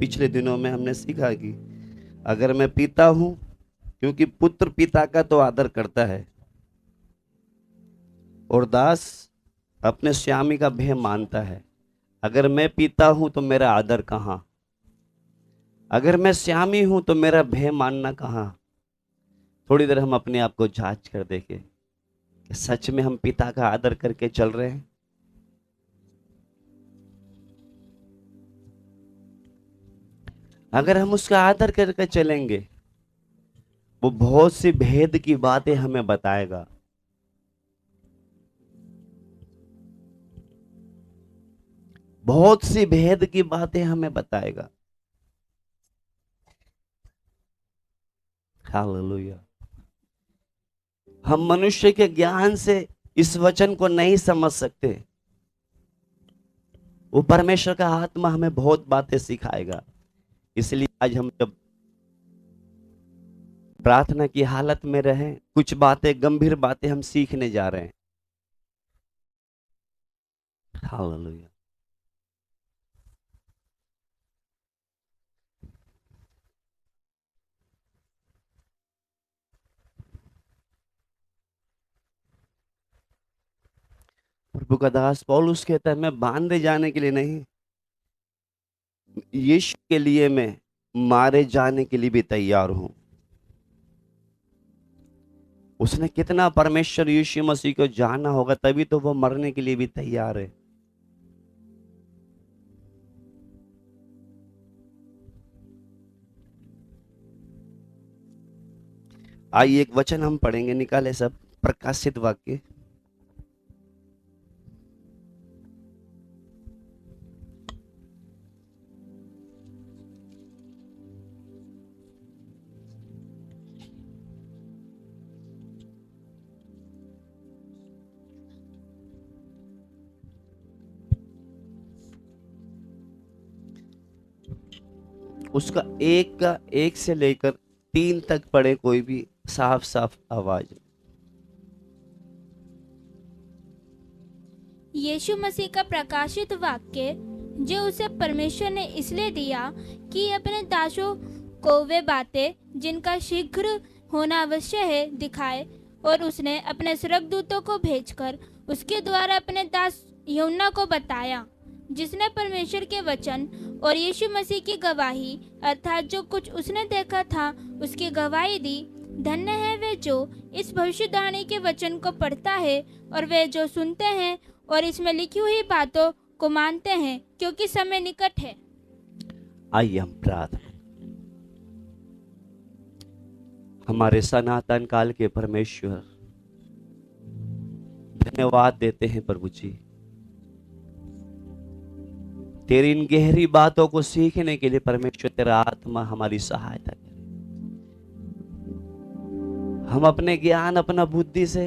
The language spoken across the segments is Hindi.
पिछले दिनों में हमने सीखा कि अगर मैं पिता हूं, क्योंकि पुत्र पिता का तो आदर करता है और दास अपने स्वामी का भय मानता है। अगर मैं पिता हूं तो मेरा आदर कहां? अगर मैं स्वामी हूं तो मेरा भय मानना कहां? थोड़ी देर हम अपने आप को जांच कर देखें कि सच में हम पिता का आदर करके चल रहे हैं। अगर हम उसका आदर करके चलेंगे, वो बहुत सी भेद की बातें हमें बताएगा। बहुत सी भेद की बातें हमें बताएगा। हालेलुया। हम मनुष्य के ज्ञान से इस वचन को नहीं समझ सकते। वो परमेश्वर का आत्मा हमें बहुत बातें सिखाएगा। इसलिए आज हम जब प्रार्थना की हालत में रहें, कुछ बातें, गंभीर बातें हम सीखने जा रहे हैं। हालेलुया। प्रभु का दास पौलुस कहता है, मैं बांधे जाने के लिए नहीं, यीशु के लिए मैं मारे जाने के लिए भी तैयार हूं। उसने कितना परमेश्वर यीशु मसीह को जाना होगा, तभी तो वो मरने के लिए भी तैयार है। आइए एक वचन हम पढ़ेंगे, निकाले सब, प्रकाशित वाक्य। उसका एक से लेकर 3 तक पढ़े, कोई भी साफ साफ आवाज। यीशु मसीह का प्रकाशित वाक्य, जो उसे परमेश्वर ने इसलिए दिया कि अपने दासों को वे बातें जिनका शीघ्र होना अवश्य है दिखाए, और उसने अपने स्वर्गदूतों को भेजकर उसके द्वारा अपने दास यूहन्ना को बताया, जिसने परमेश्वर के वचन और यीशु मसीह की गवाही अर्थात जो कुछ उसने देखा था उसकी गवाही दी। धन्य है वे जो इस भविष्यवाणी के वचन को पढ़ता है और वे जो सुनते हैं और इसमें लिखी हुई बातों को मानते हैं, क्योंकि समय निकट है। आइए हम प्रार्थना। हमारे सनातन काल के परमेश्वर, धन्यवाद देते हैं प्रभु जी, तेरी इन गहरी बातों को सीखने के लिए परमेश्वर तेरा आत्मा हमारी सहायता करे। हम अपने ज्ञान, अपना बुद्धि से,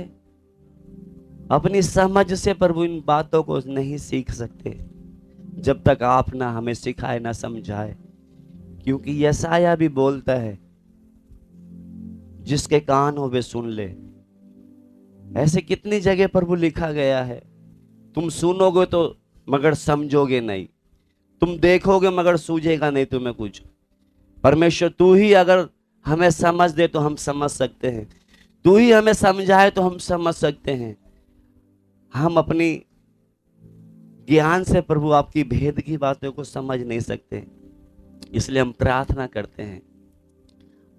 अपनी समझ से प्रभु इन बातों को नहीं सीख सकते जब तक आप ना हमें सिखाए, ना समझाए। क्योंकि यशाया भी बोलता है, जिसके कान हो वे सुन ले। ऐसे कितनी जगह प्रभु लिखा गया है, तुम सुनोगे तो मगर समझोगे नहीं, तुम देखोगे मगर सूझेगा नहीं तुम्हें कुछ। परमेश्वर तू ही अगर हमें समझ दे तो हम समझ सकते हैं, तू ही हमें समझाए तो हम समझ सकते हैं। हम अपनी ज्ञान से प्रभु आपकी भेद की बातों को समझ नहीं सकते। इसलिए हम प्रार्थना करते हैं,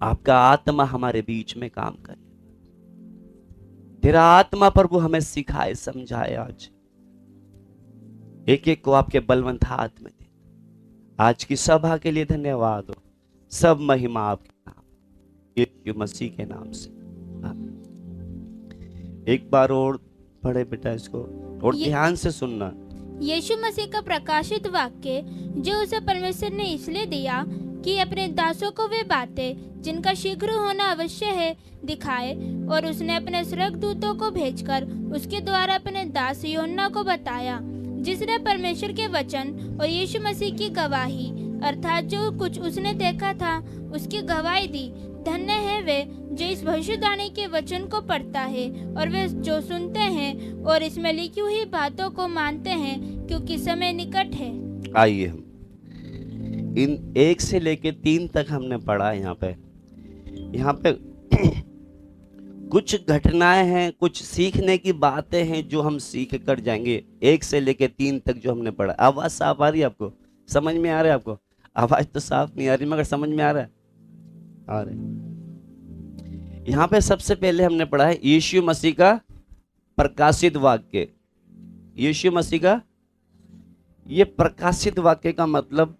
आपका आत्मा हमारे बीच में काम करे। तेरा आत्मा प्रभु हमें सिखाए, समझाए। आज एक एक को आपके बलवंत हाथ में दे। आज की सभा के लिए धन्यवाद हो। सब महिमा आपके नाम, यीशु मसीह के नाम से। एक बार और पढ़े बेटा इसको, और ध्यान से सुनना। यीशु मसीह का प्रकाशित वाक्य, जो उसे परमेश्वर ने इसलिए दिया कि अपने दासों को वे बातें जिनका शीघ्र होना अवश्य है दिखाए, और उसने अपने स्वर्गदूतों को भेजकर उसके द्वारा अपने दास यूहन्ना को बताया, जिसने परमेश्वर के वचन और यीशु मसीह की गवाही अर्थात जो कुछ उसने देखा था उसकी गवाही दी। धन्य है वे जो इस भविष्यवाणी के वचन को पढ़ता है और वे जो सुनते हैं और इसमें लिखी हुई बातों को मानते हैं, क्योंकि समय निकट है। आइए हम इन 1 से लेके 3 तक हमने पढ़ा है। यहाँ पे कुछ घटनाएं हैं, कुछ सीखने की बातें हैं जो हम सीख कर जाएंगे। 1 से लेके 3 तक जो हमने पढ़ा। आवाज साफ आ रही है आपको? समझ में आ रहा है आपको? आवाज तो साफ नहीं आ रही मगर समझ में आ रहा है। आ रहा है। यहाँ पे सबसे पहले हमने पढ़ा है यीशु मसीह का प्रकाशित वाक्य। यीशु मसीह का ये प्रकाशित वाक्य का मतलब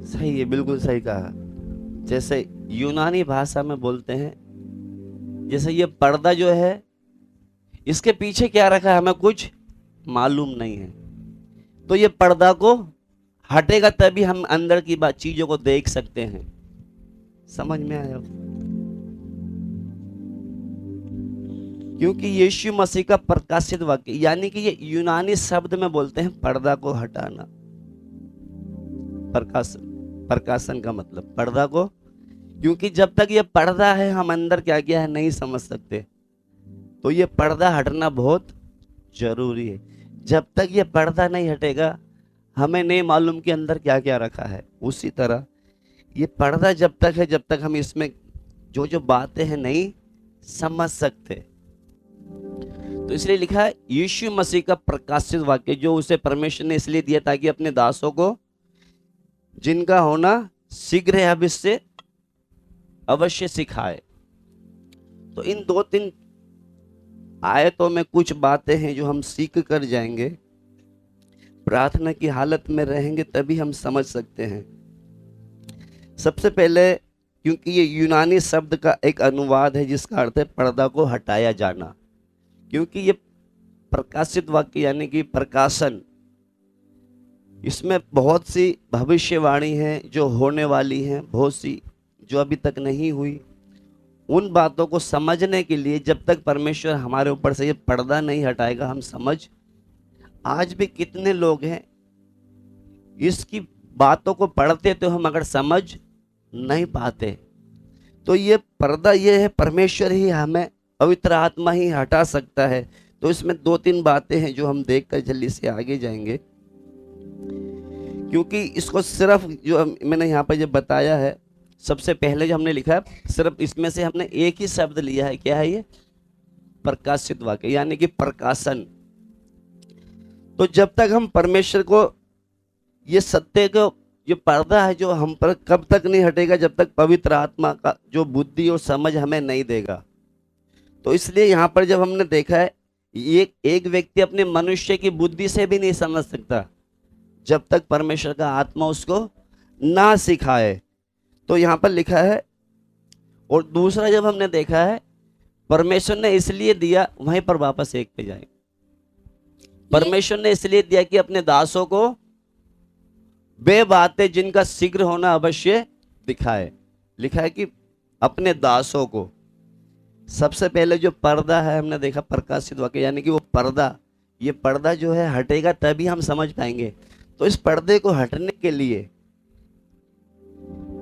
सही है, बिल्कुल सही कहा। जैसे यूनानी भाषा में बोलते हैं, जैसे ये पर्दा जो है इसके पीछे क्या रखा है हमें कुछ मालूम नहीं है, तो ये पर्दा को हटेगा तभी हम अंदर की बात चीजों को देख सकते हैं। समझ में आया? क्योंकि यीशु मसीह का प्रकाशित वाक्य, यानी कि ये यूनानी शब्द में बोलते हैं पर्दा को हटाना। प्रकाशन का मतलब पर्दा को, क्योंकि जब तक ये पर्दा है हम अंदर क्या क्या है नहीं समझ सकते, तो ये पर्दा हटना बहुत जरूरी है। जब तक ये पर्दा नहीं हटेगा हमें नहीं मालूम कि अंदर क्या क्या रखा है। उसी तरह ये पर्दा जब तक है, जब तक हम इसमें जो जो बातें हैं नहीं समझ सकते। तो इसलिए लिखा है यीशु मसीह का प्रकाशित वाक्य, जो उसे परमेश्वर ने इसलिए दिया ताकि अपने दासों को जिनका होना शीघ्र है अब इससे अवश्य सिखाए। तो इन 2-3 आयतों में कुछ बातें हैं जो हम सीख कर जाएंगे। प्रार्थना की हालत में रहेंगे तभी हम समझ सकते हैं। सबसे पहले, क्योंकि ये यूनानी शब्द का एक अनुवाद है जिसका अर्थ है पर्दा को हटाया जाना, क्योंकि ये प्रकाशित वाक्य यानी कि प्रकाशन, इसमें बहुत सी भविष्यवाणी है जो होने वाली हैं, बहुत सी जो अभी तक नहीं हुई। उन बातों को समझने के लिए जब तक परमेश्वर हमारे ऊपर से ये पर्दा नहीं हटाएगा हम समझ। आज भी कितने लोग हैं इसकी बातों को पढ़ते तो हम मगर समझ नहीं पाते। तो ये पर्दा ये है, परमेश्वर ही हमें, पवित्र आत्मा ही हटा सकता है। तो इसमें 2-3 बातें हैं जो हम देखकर जल्दी से आगे जाएंगे, क्योंकि इसको सिर्फ जो मैंने यहाँ पर जो बताया है, सबसे पहले जो हमने लिखा है सिर्फ इसमें से हमने एक ही शब्द लिया है। क्या है ये? प्रकाशित वाक्य यानी कि प्रकाशन। तो जब तक हम परमेश्वर को ये सत्य को, ये पर्दा है जो हम पर कब तक नहीं हटेगा, जब तक पवित्र आत्मा का जो बुद्धि और समझ हमें नहीं देगा। तो इसलिए यहाँ पर जब हमने देखा है एक व्यक्ति अपने मनुष्य की बुद्धि से भी नहीं समझ सकता जब तक परमेश्वर का आत्मा उसको ना सिखाए। तो यहाँ पर लिखा है। और दूसरा जब हमने देखा है परमेश्वर ने इसलिए दिया, वहीं पर वापस 1 पे जाए, परमेश्वर ने इसलिए दिया कि अपने दासों को वे बातें जिनका शीघ्र होना अवश्य दिखाए। लिखा है कि अपने दासों को। सबसे पहले जो पर्दा है हमने देखा प्रकाशित वाक्य, यानी कि वो पर्दा, ये पर्दा जो है हटेगा तभी हम समझ पाएंगे। तो इस पर्दे को हटने के लिए,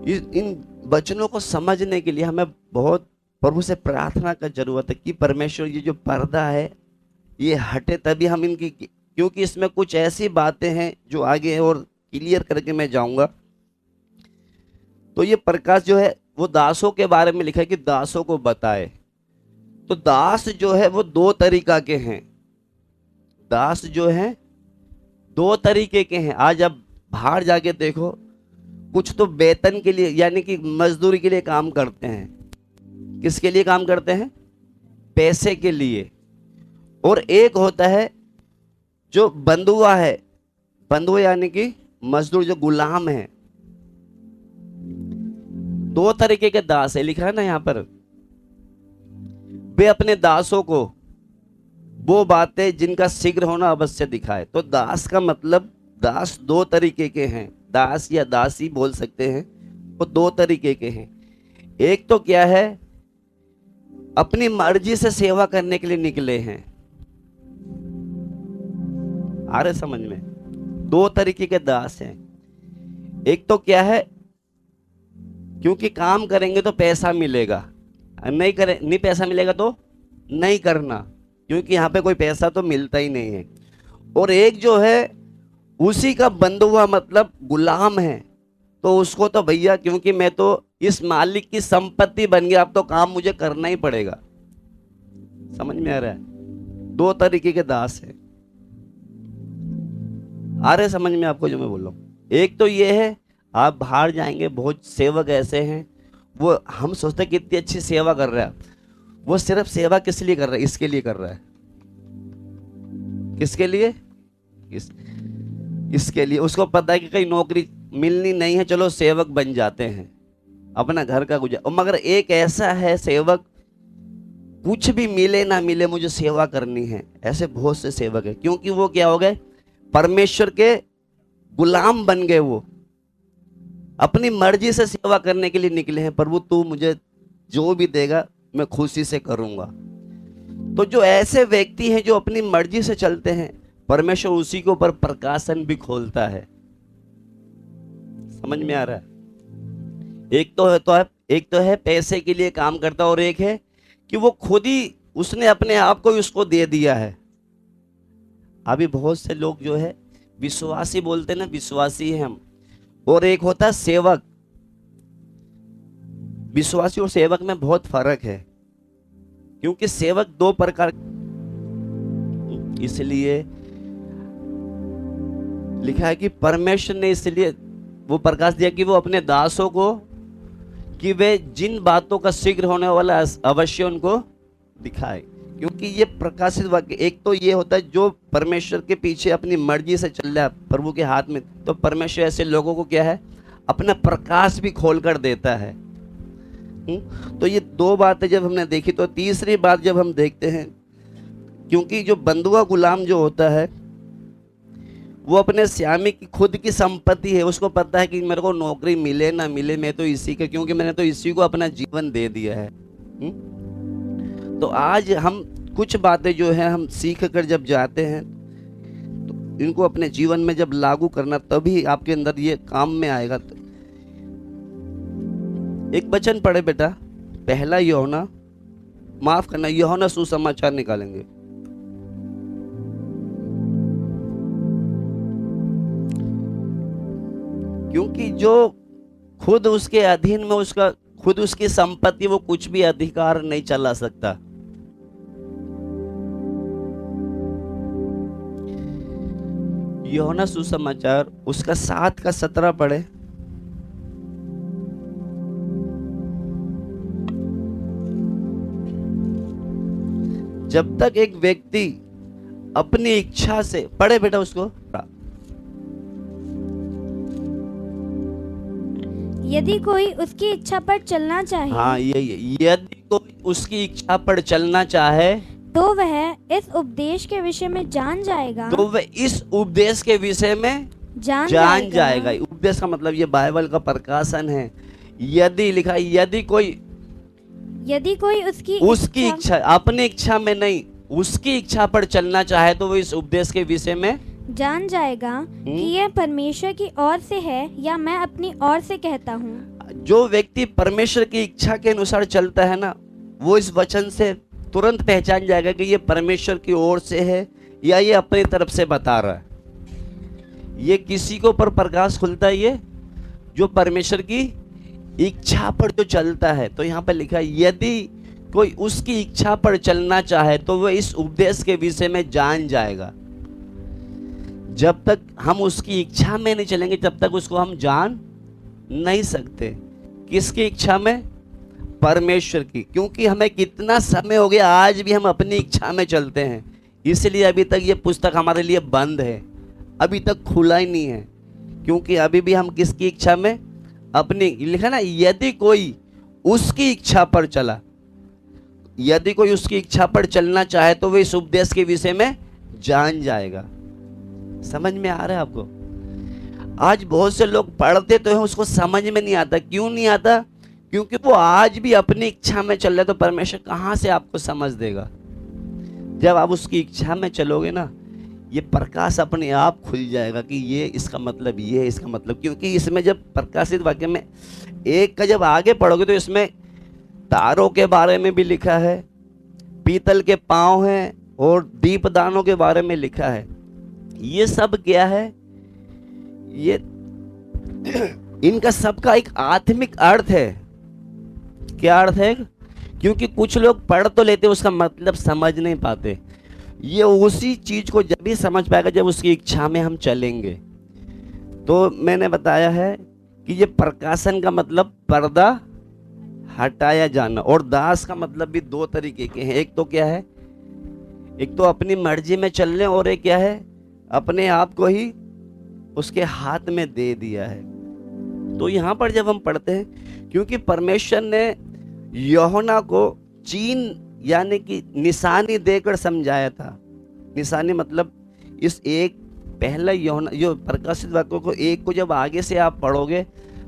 इन वचनों को समझने के लिए हमें बहुत प्रभु से प्रार्थना का जरूरत है कि परमेश्वर ये जो पर्दा है ये हटे तभी हम इनकी, क्योंकि इसमें कुछ ऐसी बातें हैं जो आगे और क्लियर करके मैं जाऊंगा। तो ये प्रकाश जो है वो दासों के बारे में लिखा है कि दासों को बताए। तो दास जो है वो 2 तरीका के हैं। दास जो है 2 तरीके के हैं। आज आप बाहर जाके देखो, कुछ तो वेतन के लिए यानी कि मजदूरी के लिए काम करते हैं। किसके लिए काम करते हैं? पैसे के लिए। और एक होता है जो बंधुआ है, बंधुआ यानी कि मजदूर जो गुलाम है। 2 तरीके के दास है, लिखा है ना यहाँ पर। वे अपने दासों को वो बातें जिनका शीघ्र होना अवश्य दिखाए। तो दास का मतलब, दास 2 तरीके के हैं, दास या दासी बोल सकते हैं। वो 2 तरीके के हैं। एक तो क्या है, अपनी मर्जी से सेवा करने के लिए निकले हैं। आ रहे समझ में? 2 तरीके के दास हैं। एक तो क्या है, क्योंकि काम करेंगे तो पैसा मिलेगा, नहीं करे, नहीं पैसा मिलेगा तो नहीं करना, क्योंकि यहाँ पे कोई पैसा तो मिलता ही नहीं है। और एक जो है उसी का बंद हुआ मतलब गुलाम है, तो उसको तो भैया क्योंकि मैं तो इस मालिक की संपत्ति बन गया, अब तो काम मुझे करना ही पड़ेगा। समझ में आ रहा है? दो तरीके के दास है। आ रहे समझ में आपको जो मैं बोल रहा हूँ? एक तो ये है, आप बाहर जाएंगे, बहुत सेवक ऐसे हैं, वो हम सोचते हैं कितनी अच्छी सेवा कर रहा है, वो सिर्फ सेवा किस लिए कर रहा है? इसके लिए कर रहा है। किसके लिए? इसके लिए। उसको पता है कि कहीं नौकरी मिलनी नहीं है, चलो सेवक बन जाते हैं, अपना घर का गुजर। मगर एक ऐसा है सेवक, कुछ भी मिले ना मिले मुझे सेवा करनी है। ऐसे बहुत से सेवक है, क्योंकि वो क्या हो गए? परमेश्वर के गुलाम बन गए। वो अपनी मर्जी से सेवा करने के लिए निकले हैं। प्रभु तू मुझे जो भी देगा मैं खुशी से करूंगा। तो जो ऐसे व्यक्ति हैं जो अपनी मर्जी से चलते हैं, परमेश्वर उसी के ऊपर प्रकाशन भी खोलता है। समझ में आ रहा है? एक तो है पैसे के लिए काम करता, और एक है कि वो खुद ही उसने अपने आप को ही उसको दे दिया है। अभी बहुत से लोग जो है विश्वासी बोलते हैं ना, विश्वासी हैं हम, और एक होता है सेवक। विश्वासी और सेवक में बहुत फर्क है, क्योंकि सेवक दो प्रकार, इसलिए लिखा है कि परमेश्वर ने इसलिए वो प्रकाश दिया कि वो अपने दासों को, कि वे जिन बातों का शीघ्र होने वाला अवश्य उनको दिखाए। क्योंकि ये प्रकाशित वाक्य, एक तो ये होता है जो परमेश्वर के पीछे अपनी मर्जी से चल रहा है प्रभु के हाथ में, तो परमेश्वर ऐसे लोगों को क्या है? अपना प्रकाश भी खोल कर देता है। तो ये दो बातें जब हमने देखी, तो तीसरी बात जब हम देखते हैं, क्योंकि जो बंधुआ गुलाम जो होता है वो अपने स्वामी की खुद की संपत्ति है, उसको पता है कि मेरे को नौकरी मिले ना मिले मैं तो इसी का, क्योंकि मैंने तो इसी को अपना जीवन दे दिया है। तो आज हम कुछ बातें जो है हम सीख कर जब जाते हैं, तो इनको अपने जीवन में जब लागू करना, तभी आपके अंदर ये काम में आएगा। एक वचन पढ़े बेटा, पहला यूहन्ना, माफ करना, यूहन्ना सुसमाचार निकालेंगे। क्योंकि जो खुद उसके अधीन में, उसका खुद उसकी संपत्ति, वो कुछ भी अधिकार नहीं चला सकता। यूहन्ना सुसमाचार उसका 7 का 17 पढ़े। जब तक एक व्यक्ति अपनी इच्छा से, पढ़े बेटा उसको, यदि कोई उसकी इच्छा पर चलना चाहे, हाँ यही, यदि कोई उसकी इच्छा पर चलना चाहे, तो वह इस उपदेश के विषय में जान जाएगा, तो वह इस उपदेश के विषय में जान जाएगा। उपदेश का मतलब ये बाइबल का प्रकाशन है। यदि लिखा, यदि कोई उसकी इच्छा, अपनी इच्छा में नहीं, उसकी इच्छा पर चलना चाहे, तो वो इस उपदेश के विषय में जान जाएगा कि यह परमेश्वर की ओर से है या मैं अपनी ओर से कहता हूँ। जो व्यक्ति परमेश्वर की इच्छा के अनुसार चलता है ना, वो इस वचन से तुरंत पहचान जाएगा कि ये परमेश्वर की ओर से है या ये अपनी तरफ से बता रहा है। ये किसी के ऊपर प्रकाश खुलता है, ये जो परमेश्वर की इच्छा पर जो चलता है। तो यहाँ पर लिखा है, यदि कोई उसकी इच्छा पर चलना चाहे, तो वह इस उपदेश के विषय में जान जाएगा। जब तक हम उसकी इच्छा में नहीं चलेंगे, तब तक उसको हम जान नहीं सकते। किसकी इच्छा में? परमेश्वर की। क्योंकि हमें कितना समय हो गया, आज भी हम अपनी इच्छा में चलते हैं, इसलिए अभी तक ये पुस्तक हमारे लिए बंद है, अभी तक खुला ही नहीं है। क्योंकि अभी भी हम किसकी इच्छा में? अपनी। लिखा ना, यदि कोई उसकी इच्छा पर चला, यदि कोई उसकी इच्छा पर चलना चाहे, तो वह इस उपदेश के विषय में जान जाएगा। समझ में आ रहा है आपको? आज बहुत से लोग पढ़ते तो हैं, उसको समझ में नहीं आता। क्यों नहीं आता? क्योंकि वो आज भी अपनी इच्छा में चल रहे। तो परमेश्वर कहाँ से आपको समझ देगा? जब आप उसकी इच्छा में चलोगे ना, ये प्रकाश अपने आप खुल जाएगा कि ये इसका मतलब, ये इसका मतलब। क्योंकि इसमें जब प्रकाशित वाक्य में एक का जब आगे पढ़ोगे, तो इसमें तारों के बारे में भी लिखा है, पीतल के पांव हैं और दीपदानों के बारे में लिखा है। ये सब क्या है? ये इनका सबका एक आत्मिक अर्थ है। क्या अर्थ है? क्योंकि कुछ लोग पढ़ तो लेते उसका मतलब समझ नहीं पाते। ये उसी चीज को जब भी समझ पाएगा जब उसकी इच्छा में हम चलेंगे। तो मैंने बताया है कि ये प्रकाशन का मतलब पर्दा हटाया जाना, और दास का मतलब भी दो तरीके के हैं। एक तो क्या है? एक तो अपनी मर्जी में चलने, और एक क्या है? अपने आप को ही उसके हाथ में दे दिया है। तो यहाँ पर जब हम पढ़ते हैं, क्योंकि परमेश्वर ने यूहन्ना को चिन्ह यानी कि निशानी देकर समझाया था। निशानी मतलब इस एक पहला यूहन्ना जो प्रकाशित वाक्यों को एक को जब आगे से आप पढ़ोगे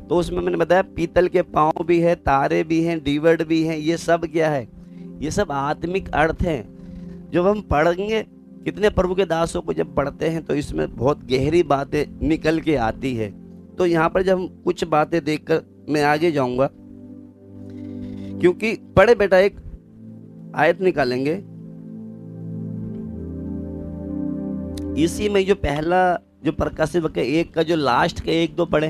तो उसमें मैंने बताया पीतल के पांव भी है, तारे भी हैं, डीवर्ड भी हैं। ये सब क्या है? ये सब आत्मिक अर्थ हैं। जब हम पढ़ेंगे, कितने प्रभु के दासों को जब पढ़ते हैं तो इसमें बहुत गहरी बातें निकल के आती है। तो यहाँ पर जब हम कुछ बातें देखकर मैं आगे जाऊंगा, क्योंकि पढ़े बेटा एक आयत निकालेंगे। इसी में जो पहला जो प्रकाशित वाक्य एक का जो लास्ट के एक दो पढ़े,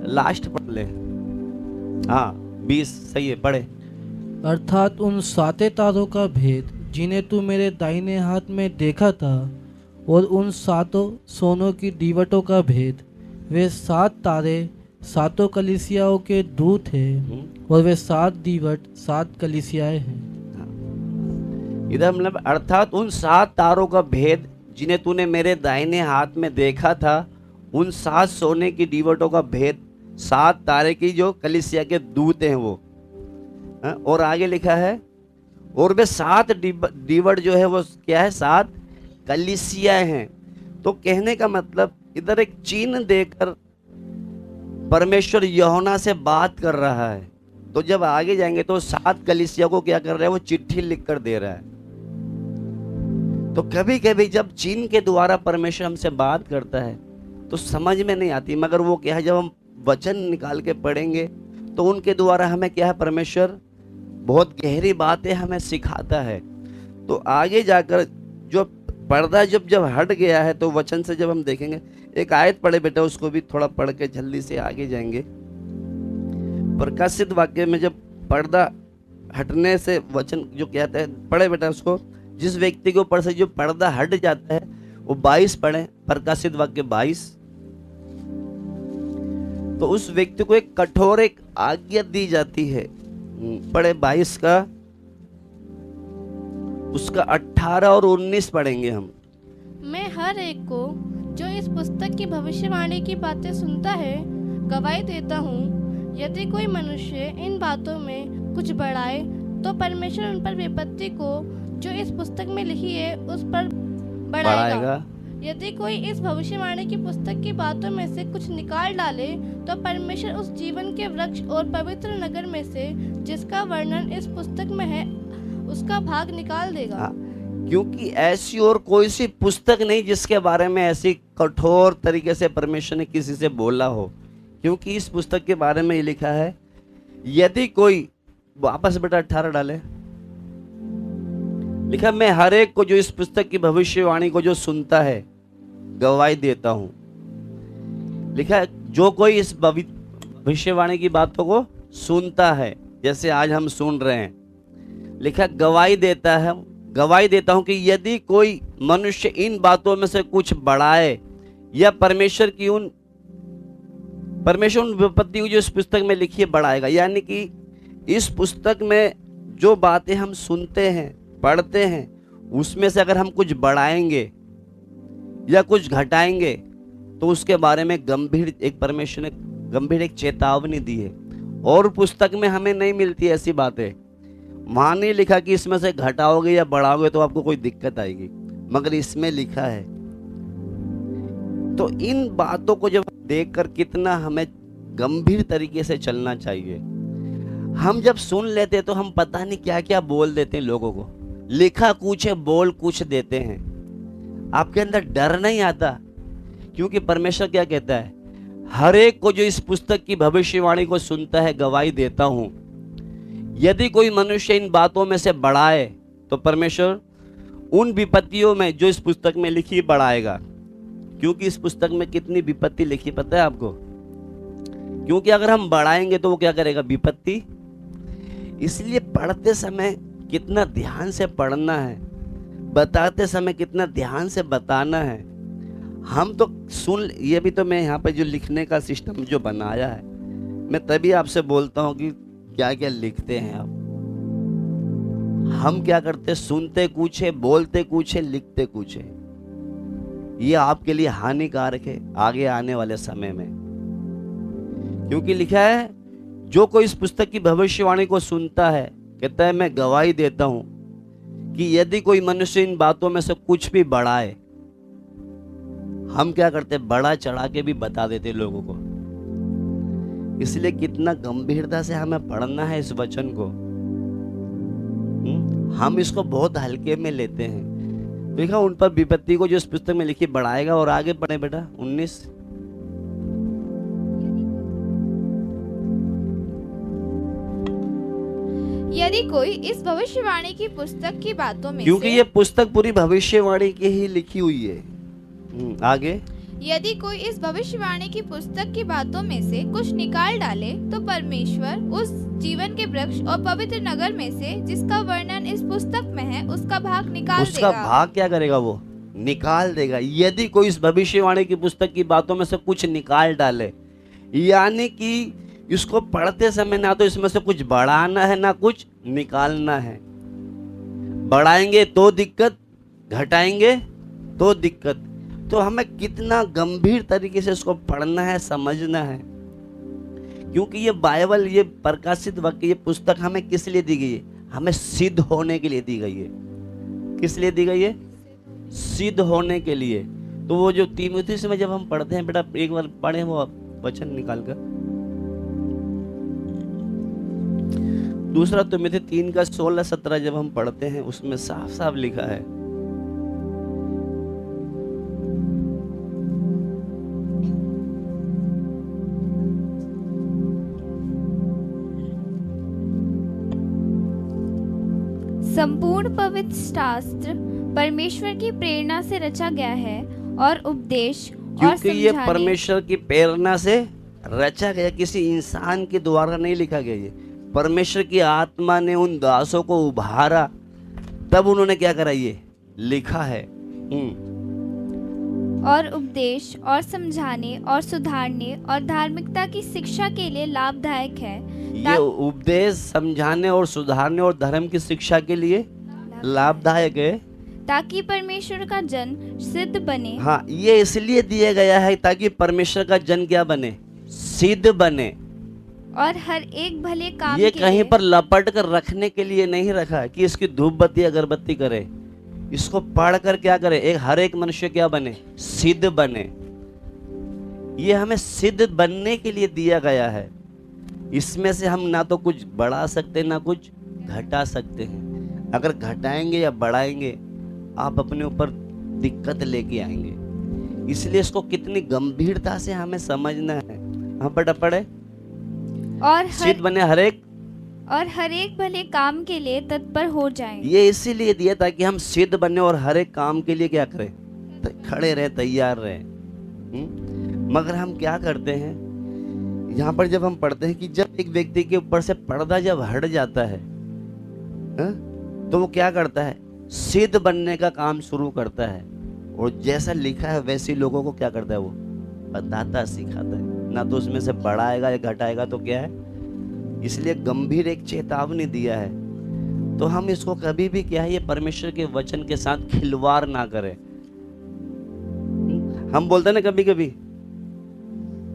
लास्ट पढ़ ले। हाँ 20 सही है, पढ़े। अर्थात उन साते तारों का भेद जिन्हें तू मेरे दाहिने हाथ में देखा था, और उन सातों सोनों की दीवटों का भेद। वे 7 तारे 7 कलीसियाओं के दूत हैं, और वे 7 दीवट 7 कलीसियाएं हैं। इधर मतलब अर्थात उन 7 तारों का भेद जिन्हें तूने मेरे दाहिने हाथ में देखा था, उन 7 सोने की दीवटों का भेद, 7 तारे की जो कलीसिया के दूत हैं वो। और आगे लिखा है, और वे 7 दीवट जो है वो क्या है? 7 कलीसियाएं हैं। तो कहने का मतलब इधर एक चिन्ह देकर परमेश्वर यूहन्ना से बात कर रहा है। तो जब आगे जाएंगे तो 7 कलीसिया को क्या कर रहा है? वो चिट्ठी लिख कर दे रहा है। तो कभी कभी जब चिन्ह के द्वारा परमेश्वर हमसे बात करता है तो समझ में नहीं आती, मगर वो क्या है, जब हम वचन निकाल के पढ़ेंगे तो उनके द्वारा हमें क्या है, परमेश्वर बहुत गहरी बातें हमें सिखाता है। तो आगे जाकर जो पर्दा जब हट गया है तो वचन से जब हम देखेंगे, एक आयत पढ़े बेटा, उसको भी थोड़ा पढ़ के जल्दी से आगे जाएंगे। प्रकाशित वाक्य में जब पर्दा हटने से वचन जो कहता है, पढ़े बेटा उसको। जिस व्यक्ति के ऊपर से जो पर्दा हट जाता है वो 22 पढ़े, प्रकाशित वाक्य 22। तो उस व्यक्ति को एक कठोर एक आज्ञा दी जाती है। पढ़े 22 का, उसका 18 और 19 पढ़ेंगे हम। मैं हर एक को जो इस पुस्तक की भविष्यवाणी की बातें सुनता है गवाही देता हूँ, यदि कोई मनुष्य इन बातों में कुछ बढ़ाए तो परमेश्वर उन पर विपत्ति को जो इस पुस्तक में लिखी है उस पर बढ़ाएगा। यदि कोई इस भविष्यवाणी की पुस्तक की बातों में से कुछ निकाल डाले तो परमेश्वर उस जीवन के वृक्ष और पवित्र नगर में से जिसका वर्णन इस पुस्तक में है उसका भाग निकाल देगा। क्योंकि ऐसी और कोई सी पुस्तक नहीं जिसके बारे में ऐसी कठोर तरीके से परमेश्वर ने किसी से बोला हो। क्योंकि इस पुस्तक के बारे में ये लिखा है, यदि कोई, वापस बेटा 18 डाले, लिखा मैं हर एक को जो इस पुस्तक की भविष्यवाणी को जो सुनता है गवाही देता हूं। लिखा जो कोई इस भविष्यवाणी की बातों को सुनता है, जैसे आज हम सुन रहे हैं, लिखा गवाही देता है, गवाही देता हूं कि यदि कोई मनुष्य इन बातों में से कुछ बढ़ाए या परमेश्वर उन विपत्ति को जो इस पुस्तक में लिखी है बढ़ाएगा। यानी कि इस पुस्तक में जो बातें हम सुनते हैं पढ़ते हैं उसमें से अगर हम कुछ बढ़ाएंगे या कुछ घटाएंगे तो उसके बारे में गंभीर एक परमेश्वर ने गंभीर एक चेतावनी दी है। और पुस्तक में हमें नहीं मिलती ऐसी बातें। वहां नहीं लिखा कि इसमें से घटाओगे या बढ़ाओगे तो आपको कोई दिक्कत आएगी, मगर इसमें लिखा है। तो इन बातों को जब देखकर कितना हमें गंभीर तरीके से चलना चाहिए। हम जब सुन लेते तो हम पता नहीं क्या क्या बोल देते हैं लोगों को, लिखा कुछ है बोल कुछ देते हैं। आपके अंदर डर नहीं आता, क्योंकि परमेश्वर क्या कहता है, हर एक को जो इस पुस्तक की भविष्यवाणी को सुनता है गवाही देता हूं, यदि कोई मनुष्य इन बातों में से बढ़ाए तो परमेश्वर उन विपत्तियों में जो इस पुस्तक में लिखी बढ़ाएगा। क्योंकि इस पुस्तक में कितनी विपत्ति लिखी पता है आपको? क्योंकि अगर हम बढ़ाएंगे तो वो क्या करेगा? विपत्ति। इसलिए पढ़ते समय कितना ध्यान से पढ़ना है, बताते समय कितना ध्यान से बताना है। हम तो सुन, ये भी तो मैं यहाँ पे जो लिखने का सिस्टम जो बनाया है, मैं तभी आपसे बोलता हूँ कि क्या क्या लिखते हैं आप। हम क्या करते? सुनते कुछ है, बोलते कुछ है, लिखते कुछ है। ये आपके लिए हानिकारक है आगे आने वाले समय में। क्योंकि लिखा है जो कोई इस पुस्तक की भविष्यवाणी को सुनता है, कहता है मैं गवाही देता हूं कि यदि कोई मनुष्य इन बातों में से कुछ भी बढ़ाए, हम क्या करते? बढ़ा चढ़ा के भी बता देते लोगों को। इसलिए कितना गंभीरता से हमें पढ़ना है इस वचन को। हम इसको बहुत हल्के में लेते हैं। देखा उन पर विपत्ति को जो इस पुस्तक में लिखी बढ़ाएगा। और आगे पढ़े बेटा 19। यदि कोई इस भविष्यवाणी की पुस्तक की बातों में क्योंकि से, ये पुस्तक पूरी भविष्यवाणी की ही लिखी हुई है। आगे, यदि कोई इस भविष्यवाणी की पुस्तक की बातों में से कुछ निकाल डाले तो परमेश्वर उस जीवन के वृक्ष और पवित्र नगर में से जिसका वर्णन इस पुस्तक में है उसका भाग निकाल उसका देगा। भाग क्या करेगा? वो निकाल देगा। यदि कोई इस भविष्यवाणी की पुस्तक की बातों में से कुछ निकाल डाले, यानी कि इसको पढ़ते समय ना तो इसमें से कुछ बढ़ाना है ना कुछ निकालना है। बढ़ाएंगे तो दिक्कत, घटाएंगे तो दिक्कत। तो हमें कितना गंभीर तरीके से इसको पढ़ना है, समझना है। क्योंकि ये बाइबल, ये प्रकाशित वाक्य, ये पुस्तक हमें किस लिए दी गई है? हमें सिद्ध होने के लिए दी गई है। किस लिए दी गई है? सिद्ध होने के लिए। तो वो जो तीमुथियुस में जब हम पढ़ते हैं बेटा, एक बार पढ़े वो वचन निकाल कर, दूसरा तीमुथियुस 3 का 16-17 जब हम पढ़ते हैं उसमें साफ साफ लिखा है, संपूर्ण पवित्र शास्त्र परमेश्वर की प्रेरणा से रचा गया है और उपदेश और क्योंकि ये समझाने, परमेश्वर की प्रेरणा से रचा गया, किसी इंसान के द्वारा नहीं लिखा गया। ये परमेश्वर की आत्मा ने उन दासों को उभारा, तब उन्होंने क्या करा? ये लिखा है। और उपदेश और समझाने और सुधारने और धार्मिकता की शिक्षा के लिए लाभदायक है। ये उपदेश समझाने और सुधारने और धर्म की शिक्षा के लिए लाभदायक है, ताकि परमेश्वर का जन सिद्ध बने। हाँ, ये इसलिए दिया गया है ताकि परमेश्वर का जन क्या बने? सिद्ध बने। और हर एक भले काम ये के कहीं लिए पर लपट कर रखने के लिए नहीं रखा कि इसकी धूप बत्ती अगरबत्ती करे। इसको पढ़ कर क्या करे? हर एक मनुष्य क्या बने? सिद्ध बने। ये हमें सिद्ध बनने के लिए दिया गया है। इसमें से हम ना तो कुछ बढ़ा सकते ना कुछ घटा सकते हैं। अगर घटाएंगे या बढ़ाएंगे आप अपने ऊपर दिक्कत लेके आएंगे। इसलिए इसको कितनी गंभीरता से हमें समझना है। हाँ बेटा पढ़े। और सिद्ध बने हर एक भले काम के लिए तत्पर हो जाएं। ये इसीलिए दिया ताकि हम सिद्ध बने और हर एक काम के लिए क्या करें? खड़े रहे, तैयार रहे। मगर हम क्या करते हैं यहाँ पर, जब हम पढ़ते हैं कि जब एक व्यक्ति के ऊपर से पर्दा जब हट जाता है तो वो क्या करता है? सिद्ध बनने का काम शुरू करता है। और जैसा लिखा है वैसे लोगों को क्या करता है? वो बताता, सिखाता है। ना तो उसमें से बढ़ाएगा या घटाएगा तो क्या है? इसलिए गंभीर एक चेतावनी दिया है। तो हम इसको कभी भी क्या है, ये परमेश्वर के वचन के साथ खिलवाड़ ना करें। हम बोलते हैं ना कभी कभी,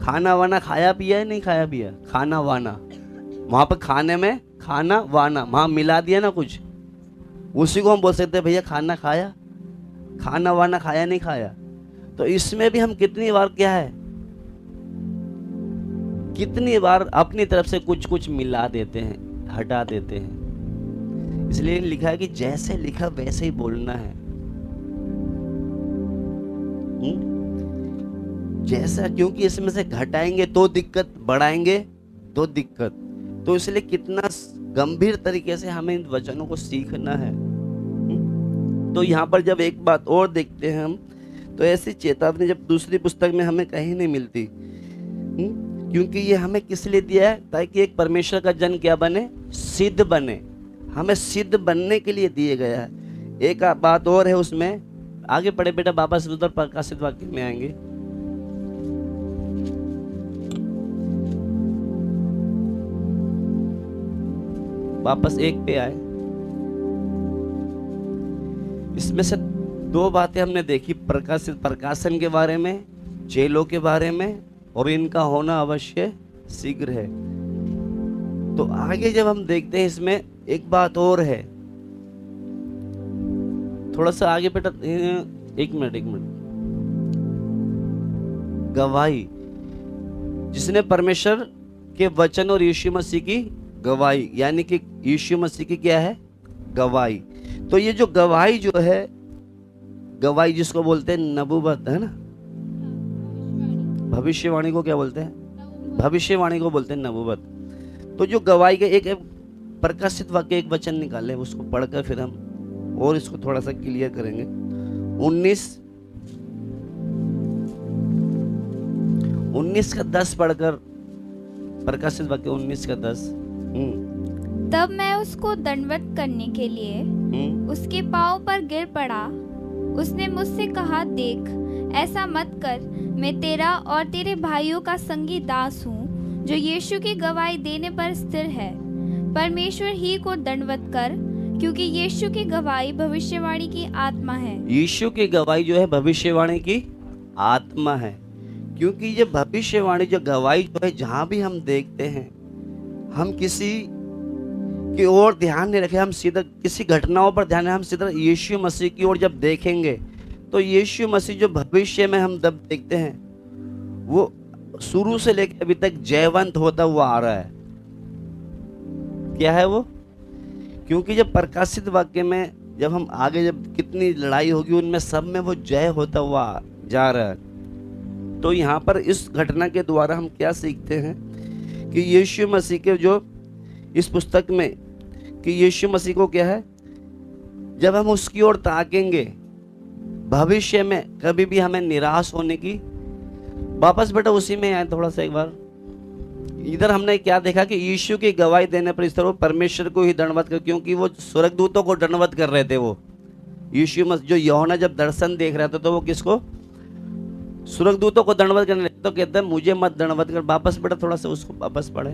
खाना वाना खाया पिया है, नहीं खाया पिया? खाना वाना, वहां पर खाने में खाना वाना वहां मिला दिया ना कुछ, उसी को हम बोल सकते हैं भैया खाना खाया। खाना वाना खाया नहीं खाया। तो इसमें भी हम कितनी बार क्या है, कितनी बार अपनी तरफ से कुछ कुछ मिला देते हैं, हटा देते हैं। इसलिए लिखा है कि जैसे लिखा वैसे ही बोलना है। जैसा, क्योंकि इसमें से घटाएंगे तो दिक्कत, बढ़ाएंगे तो दिक्कत, तो इसलिए कितना गंभीर तरीके से हमें इन वचनों को सीखना है। तो यहाँ पर जब एक बात और देखते हैं हम, तो ऐसी चेतावनी जब दूसरी पुस्तक में हमें कहीं नहीं मिलती, क्योंकि ये हमें किस लिए दिया है, ताकि एक परमेश्वर का जन क्या बने, सिद्ध बने, हमें सिद्ध बनने के लिए दिए गया है। एक बात और है उसमें, आगे पढ़े बेटा, वापस उधर प्रकाशित वाक्य में आएंगे। वापस एक पे आए। इसमें से दो बातें हमने देखी, प्रकाशन के बारे में, जेलों के बारे में, और इनका होना अवश्य शीघ्र है। तो आगे जब हम देखते हैं इसमें एक बात और है, थोड़ा सा आगे बेटा, एक मिनट। गवाही, जिसने परमेश्वर के वचन और यीशु मसीह की गवाही, यानी कि यीशु मसीह की क्या है, गवाही। तो ये जो गवाही जो है, गवाही जिसको बोलते हैं नबूवत, है ना, भविष्यवाणी को क्या बोलते हैं, भविष्यवाणी को बोलते हैं नबूवत। तो जो गवाही का एक प्रकाशित वाक्य, एक वचन निकाले, उसको पढ़कर फिर हम और इसको थोड़ा सा क्लियर करेंगे। 19 का 10 पढ़कर, प्रकाशित वाक्य 19 का 10। तब मैं उसको दंडवत करने के लिए उसके पांव पर गिर पड़ा। उसने मुझसे कहा, देख, ऐसा मत कर, मैं तेरा और तेरे भाइयों का संगी दास हूँ, जो यीशु की गवाही देने पर स्थिर है। परमेश्वर ही को दंडवत कर, क्योंकि यीशु की गवाही भविष्यवाणी की आत्मा है। यीशु की गवाही जो है भविष्यवाणी की आत्मा है, क्योंकि ये भविष्यवाणी जो गवाही जो है, जहां भी हम देखते हैं, हम किसी की ओर ध्यान नहीं रखे, हम सीधा किसी घटनाओं पर ध्यान, हम सीधा यीशु मसीह की ओर जब देखेंगे, तो यीशु मसीह जो भविष्य में हम जब देखते हैं, वो शुरू से लेकर अभी तक जयवंत होता हुआ आ रहा है। क्या है वो? क्योंकि जब प्रकाशित वाक्य में जब हम आगे, जब कितनी लड़ाई होगी उनमें सब में वो जय होता हुआ जा रहा है। तो यहाँ पर इस घटना के द्वारा हम क्या सीखते हैं कि यीशु मसीह के जो इस पुस्तक में, कि यीशु मसीह को क्या है, जब हम उसकी ओर ताकेंगे, भविष्य में कभी भी हमें निराश होने की, वापस बेटा उसी में आए थोड़ा सा एक बार। इधर हमने क्या देखा कि यीशु की गवाही देने पर इस तरह परमेश्वर को ही दंडवत कर, क्योंकि वो स्वर्गदूतों को दंडवत कर रहे थे। वो यीशु मसीह जो यूहन्ना जब दर्शन देख रहा था, तो वो किसको, स्वर्गदूतों को दंडवत करने लगे। तो कहते हैं मुझे मत दंडवत कर। वापस बेटा थोड़ा सा उसको वापस पढ़े।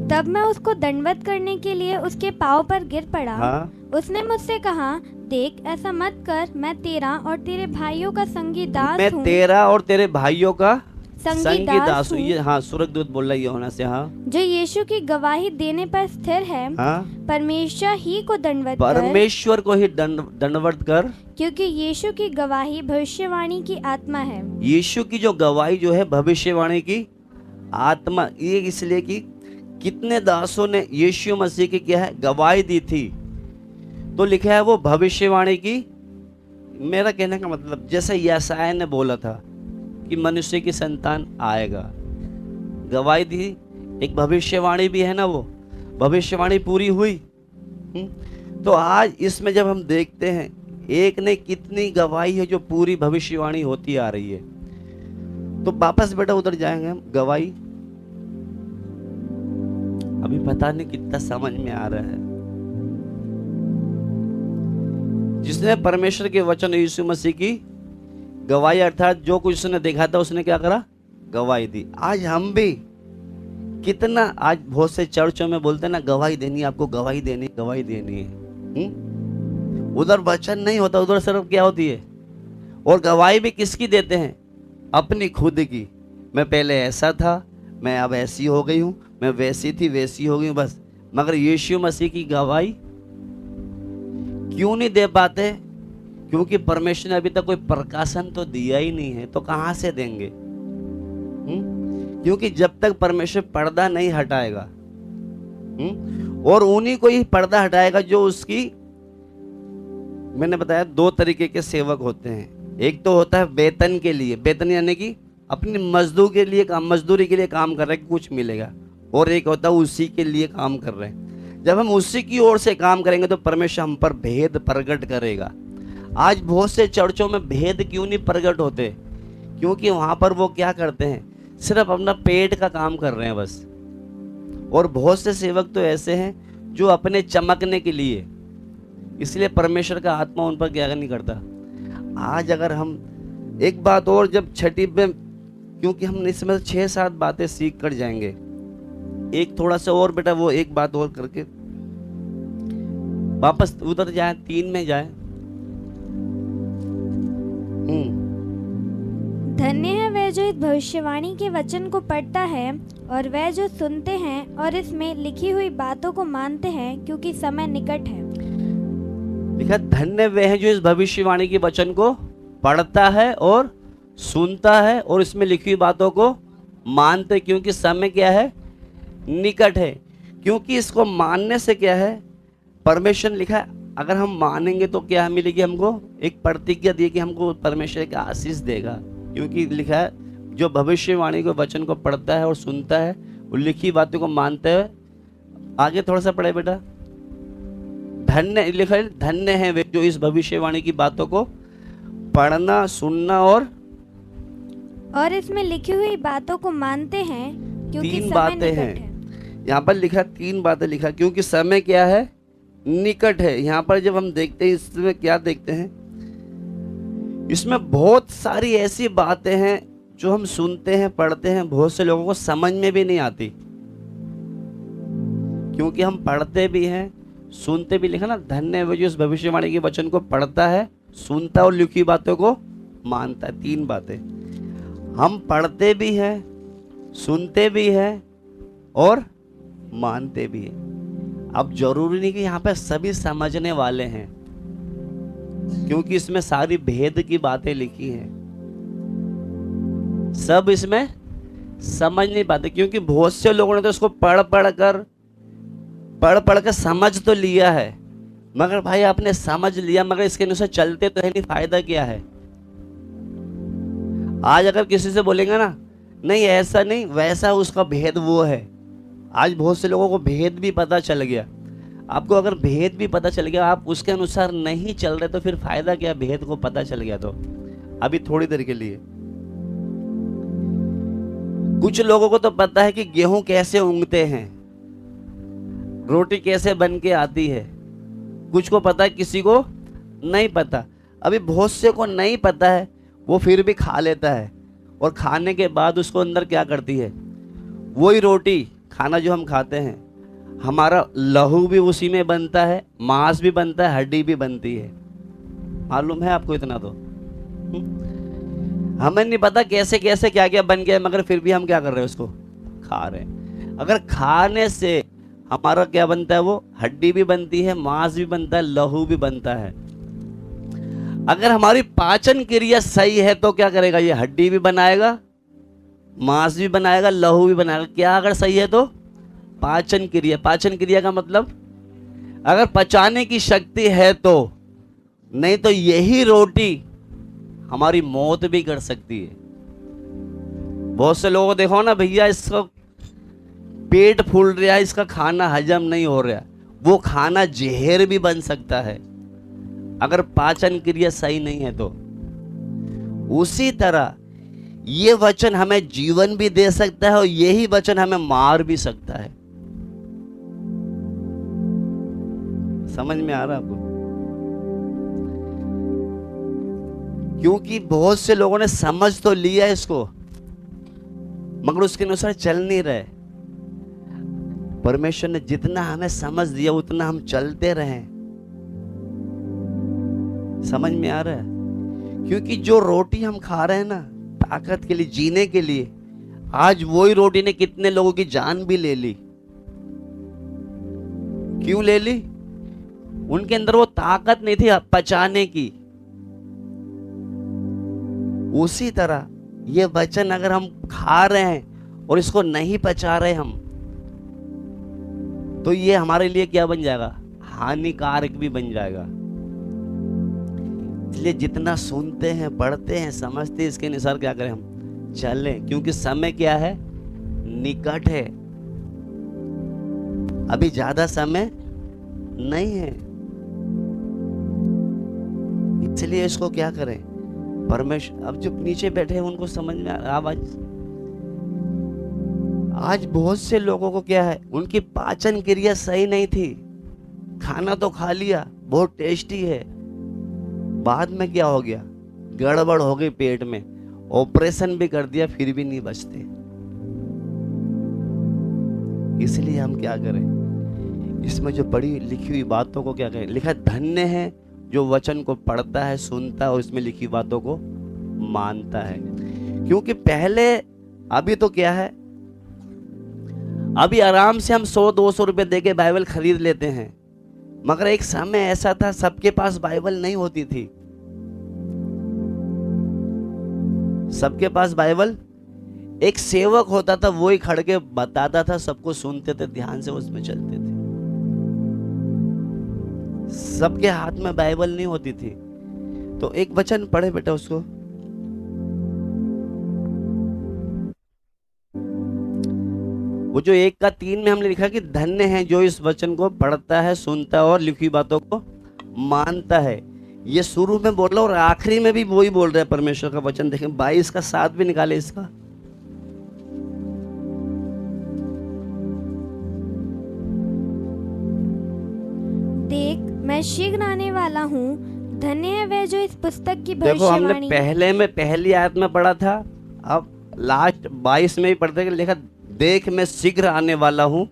तब मैं उसको दंडवत करने के लिए उसके पांव पर गिर पड़ा। हाँ? उसने मुझसे कहा, देख, ऐसा मत कर, मैं तेरा और तेरे भाइयों का संगी दास हूँ। मैं तेरा और तेरे भाइयों का संगी दास हूँ। हूँ। ये हाँ, स्वर्गदूत बोल रहा है यूहन्ना से। हाँ, जो यीशु की गवाही देने पर स्थिर है। हाँ? परमेश्वर ही को दंडवत कर, परमेश्वर को ही दंडवत कर, क्योंकि यीशु की गवाही भविष्यवाणी की आत्मा है। यीशु की जो गवाही जो है भविष्यवाणी की आत्मा, ये इसलिए कि कितने दासों ने यीशु मसीह की क्या है, गवाही दी थी। तो लिखा है वो भविष्यवाणी की। मेरा कहने का मतलब, जैसे यशायाह ने बोला था कि मनुष्य की संतान आएगा, गवाही दी, एक भविष्यवाणी भी है ना, वो भविष्यवाणी पूरी हुई। तो आज इसमें जब हम देखते हैं, एक ने कितनी गवाही है जो पूरी भविष्यवाणी होती आ रही है। तो वापस बेटा उधर जाएंगे हम, गवाही अभी पता नहीं कितना समझ में आ रहा है। जिसने परमेश्वर के वचन यीशु मसीह की गवाही, अर्थात जो कुछ उसने देखा था उसने क्या करा, गवाही दी। आज हम भी कितना, आज बहुत से चर्चों में बोलते हैं ना, गवाही देनी है आपको, गवाही देनी, गवाही देनी है। उधर वचन नहीं होता, उधर सिर्फ क्या होती है। और गवाही भी किसकी देते हैं, अपनी खुद की। मैं पहले ऐसा था, मैं अब ऐसी हो गई हूं, मैं वैसी थी वैसी हो गई हूं, बस। मगर यीशु मसीह की गवाही क्यों नहीं दे पाते? क्योंकि परमेश्वर ने अभी तक कोई प्रकाशन तो दिया ही नहीं है, तो कहां से देंगे? क्योंकि जब तक परमेश्वर पर्दा नहीं हटाएगा, और उन्हीं को ही पर्दा हटाएगा जो उसकी, मैंने बताया 2 तरीके के सेवक होते हैं। एक तो होता है वेतन के लिए, वेतन यानी कि अपनी मजदूरी के लिए काम कर रहे हैं कि कुछ मिलेगा, और एक होता है उसी के लिए काम कर रहे हैं। जब हम उसी की ओर से काम करेंगे तो परमेश्वर हम पर भेद प्रकट करेगा। आज बहुत से चर्चों में भेद क्यों नहीं प्रकट होते? क्योंकि वहां पर वो क्या करते हैं, सिर्फ अपना पेट का काम कर रहे हैं बस। और बहुत से सेवक तो ऐसे हैं जो अपने चमकने के लिए, इसलिए परमेश्वर का आत्मा उन पर क्या नहीं करता। आज अगर हम एक बात और, जब छठी में, क्योंकि हम इसमें 6-7 बातें सीख कर जाएंगे, एक थोड़ा सा और बेटा वो एक बात और करके वापस उधर जाए, 3 में जाए। धन्य है वह जो इस भविष्यवाणी के वचन को पढ़ता है और वह जो सुनते हैं और इसमें लिखी हुई बातों को मानते हैं, क्योंकि समय निकट है। लिखा धन्य वे हैं जो इस भविष्यवाणी के वचन को पढ़ता है और सुनता है और इसमें लिखी हुई बातों को मानते, क्योंकि समय क्या है, निकट है। क्योंकि इसको मानने से क्या है, परमेश्वर ने लिखा है अगर हम मानेंगे तो क्या मिलेगी, हमको एक प्रतिज्ञा दी कि हमको परमेश्वर का आशीष देगा। क्योंकि लिखा है जो भविष्यवाणी के वचन को पढ़ता है और सुनता है और लिखी बातों को मानते हैं। आगे थोड़ा सा पढ़े बेटा। धन्य लिखा है, धन्य है वे जो इस भविष्यवाणी की बातों को पढ़ना, सुनना और इसमें लिखी हुई बातों को मानते हैं, क्योंकि 3 समय बातें निकट हैं है। यहाँ पर लिखा, 3 बातें लिखा, क्योंकि समय क्या है, निकट है। यहाँ पर जब हम देखते हैं, इसमें क्या देखते हैं, इसमें बहुत सारी ऐसी बातें हैं जो हम सुनते हैं, पढ़ते हैं, बहुत से लोगों को समझ में भी नहीं आती, क्योंकि हम पढ़ते भी हैं, सुनते भी। लिखा ना धन्य है जो इस भविष्यवाणी के वचन को पढ़ता है, सुनता है और लिखी बातों को मानता है। 3 बातें हम पढ़ते भी हैं, सुनते भी हैं और मानते भी हैं। अब जरूरी नहीं कि यहाँ पे सभी समझने वाले हैं, क्योंकि इसमें सारी भेद की बातें लिखी हैं। सब इसमें समझ नहीं पाते, क्योंकि बहुत से लोगों ने तो इसको पढ़ पढ़ कर समझ तो लिया है, मगर भाई आपने समझ लिया मगर इसके अनुसार चलते तो है नहीं, फायदा क्या है। आज अगर किसी से बोलेंगे ना, नहीं ऐसा नहीं वैसा, उसका भेद वो है। आज बहुत से लोगों को भेद भी पता चल गया। आपको अगर भेद भी पता चल गया, आप उसके अनुसार नहीं चल रहे, तो फिर फायदा क्या, भेद को पता चल गया तो। अभी थोड़ी देर के लिए कुछ लोगों को तो पता है कि गेहूं कैसे उगते हैं, रोटी कैसे बन के आती है, कुछ को पता है, किसी को नहीं पता। अभी बहुत से को नहीं पता है, वो फिर भी खा लेता है, और खाने के बाद उसको अंदर क्या करती है, वही रोटी खाना जो हम खाते हैं, हमारा लहू भी उसी में बनता है, मांस भी बनता है, हड्डी भी बनती है। मालूम है आपको इतना तो? हमें नहीं पता कैसे कैसे क्या क्या बन गया, मगर फिर भी हम क्या कर रहे हैं, उसको खा रहे हैं। अगर खाने से हमारा क्या बनता है, वो हड्डी भी बनती है, मांस भी बनता है, लहू भी बनता है। अगर हमारी पाचन क्रिया सही है तो क्या करेगा, ये हड्डी भी बनाएगा, मांस भी बनाएगा, लहू भी बनाएगा। क्या अगर सही है तो पाचन क्रिया। पाचन क्रिया का मतलब अगर पचाने की शक्ति है तो, नहीं तो यही रोटी हमारी मौत भी कर सकती है। बहुत से लोगों को देखो ना, भैया इसका पेट फूल रहा है, इसका खाना हजम नहीं हो रहा, वो खाना जहर भी बन सकता है अगर पाचन क्रिया सही नहीं है तो। उसी तरह ये वचन हमें जीवन भी दे सकता है और यही वचन हमें मार भी सकता है। समझ में आ रहा है आपको? क्योंकि बहुत से लोगों ने समझ तो लिया इसको, मगर उसके अनुसार चल नहीं रहे। परमेश्वर ने जितना हमें समझ दिया उतना हम चलते रहे। समझ में आ रहा है? क्योंकि जो रोटी हम खा रहे हैं ना, ताकत के लिए, जीने के लिए, आज वही रोटी ने कितने लोगों की जान भी ले ली। क्यों ले ली? उनके अंदर वो ताकत नहीं थी पचाने की। उसी तरह ये वचन अगर हम खा रहे हैं और इसको नहीं पचा रहे हम, तो ये हमारे लिए क्या बन जाएगा, हानिकारक भी बन जाएगा। इसलिए जितना सुनते हैं, पढ़ते हैं, समझते हैं, इसके अनुसार क्या करें, हम चलें, क्योंकि समय क्या है, निकट है, अभी ज्यादा समय नहीं है। इसलिए इसको क्या करें, परमेश्वर। अब जो नीचे बैठे हैं उनको समझ में आ रहा, आज बहुत से लोगों को क्या है, उनकी पाचन क्रिया सही नहीं थी, खाना तो खा लिया, बहुत टेस्टी है, बाद में क्या हो गया, गड़बड़ हो गई पेट में, ऑपरेशन भी कर दिया, फिर भी नहीं बचते। इसलिए हम क्या करें, इसमें जो पढ़ी लिखी हुई बातों को क्या करें, लिखा धन्य है जो वचन को पढ़ता है, सुनता है और इसमें लिखी बातों को मानता है। क्योंकि पहले, अभी तो क्या है, अभी आराम से हम 100-200 रुपए देके बाइबल खरीद लेते हैं, मगर एक समय ऐसा था सबके पास बाइबल नहीं होती थी। सबके पास बाइबल, एक सेवक होता था, वो ही खड़ के बताता था, सबको सुनते थे, ध्यान से उसमें चलते थे। सबके हाथ में बाइबल नहीं होती थी। तो एक वचन पढ़े बेटा उसको, वो जो 1:3 में हमने लिखा कि धन्य है जो इस वचन को पढ़ता है, सुनता है और लिखी बातों को मानता है। ये शुरू में बोल रहा और आखिरी में भी वही बोल रहा है परमेश्वर का वचन। देखें 22 का 7 भी निकाले इसका। देख मैं शीघ्र आने वाला हूँ, धन्य है वह जो इस पुस्तक की देखो हमने भविष्यवाणी। पहले में पहली आयत में पढ़ा था, अब लास्ट 22 में ही पढ़ते लिखा देख मैं शीघ्र आने वाला हूँ।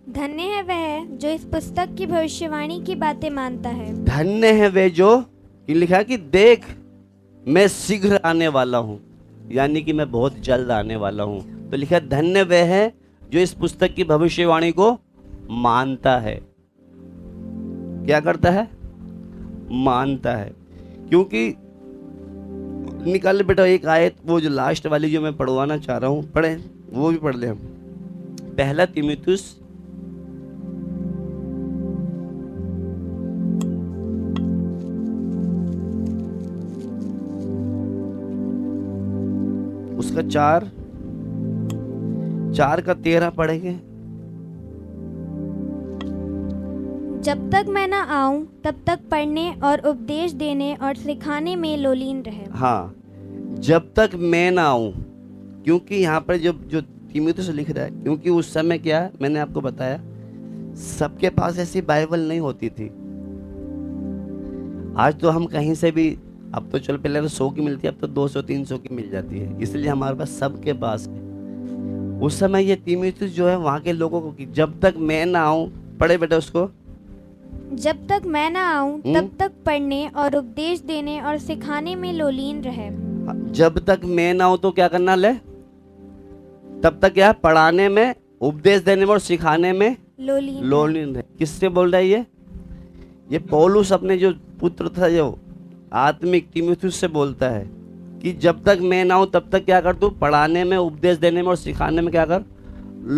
धन्य है वह जो इस पुस्तक की भविष्यवाणी की बातें मानता है। धन्य है वे जो, कि लिखा कि देख मैं शीघ्र आने वाला हूँ, यानी कि मैं बहुत जल्द आने वाला हूँ। तो लिखा धन्य वह है जो इस पुस्तक की भविष्यवाणी को मानता है। क्या करता है, मानता है। क्योंकि निकाल बेटा एक आयत, वो जो लास्ट वाली जो मैं पढ़वाना चाह रहा हूँ, पढ़े वो भी पढ़ ले हम। 1 तीमुथियुस उसका 4 का 13 पढ़ेंगे। जब तक मैं न आऊं तब तक पढ़ने और उपदेश देने और सिखाने में लोलीन रहे। हाँ, जब तक मैं ना आऊं, क्योंकि यहाँ पर जो तीमुथियुस लिख रहा है, क्योंकि उस समय क्या है, मैंने आपको बताया सबके पास ऐसी बाइबल नहीं होती थी। आज तो हम कहीं से भी, अब तो चल पहले तो 100 की मिलती है, अब तो 200-300 की मिल जाती है, इसलिए हमारे पास सबके पास है। उस समय ये तीमुथियुस जो है वहाँ के लोगों को, जब तक मैं ना आऊं, पढ़े बेटा उसको, जब तक मैं न आऊं तब तक पढ़ने और उपदेश देने और सिखाने में लोलीन रहे। जब तक मैं ना हूं तो क्या करना ले, तब तक क्या, पढ़ाने में, उपदेश देने में और सिखाने में लोलीन रहे। किससे बोल रहा है ये पौलुस अपने जो पुत्र था, जो आत्मिक तीमुथियुस से बोलता है कि जब तक मैं ना हूं तब तक क्या कर, तू पढ़ाने में, उपदेश देने में और सिखाने में क्या कर,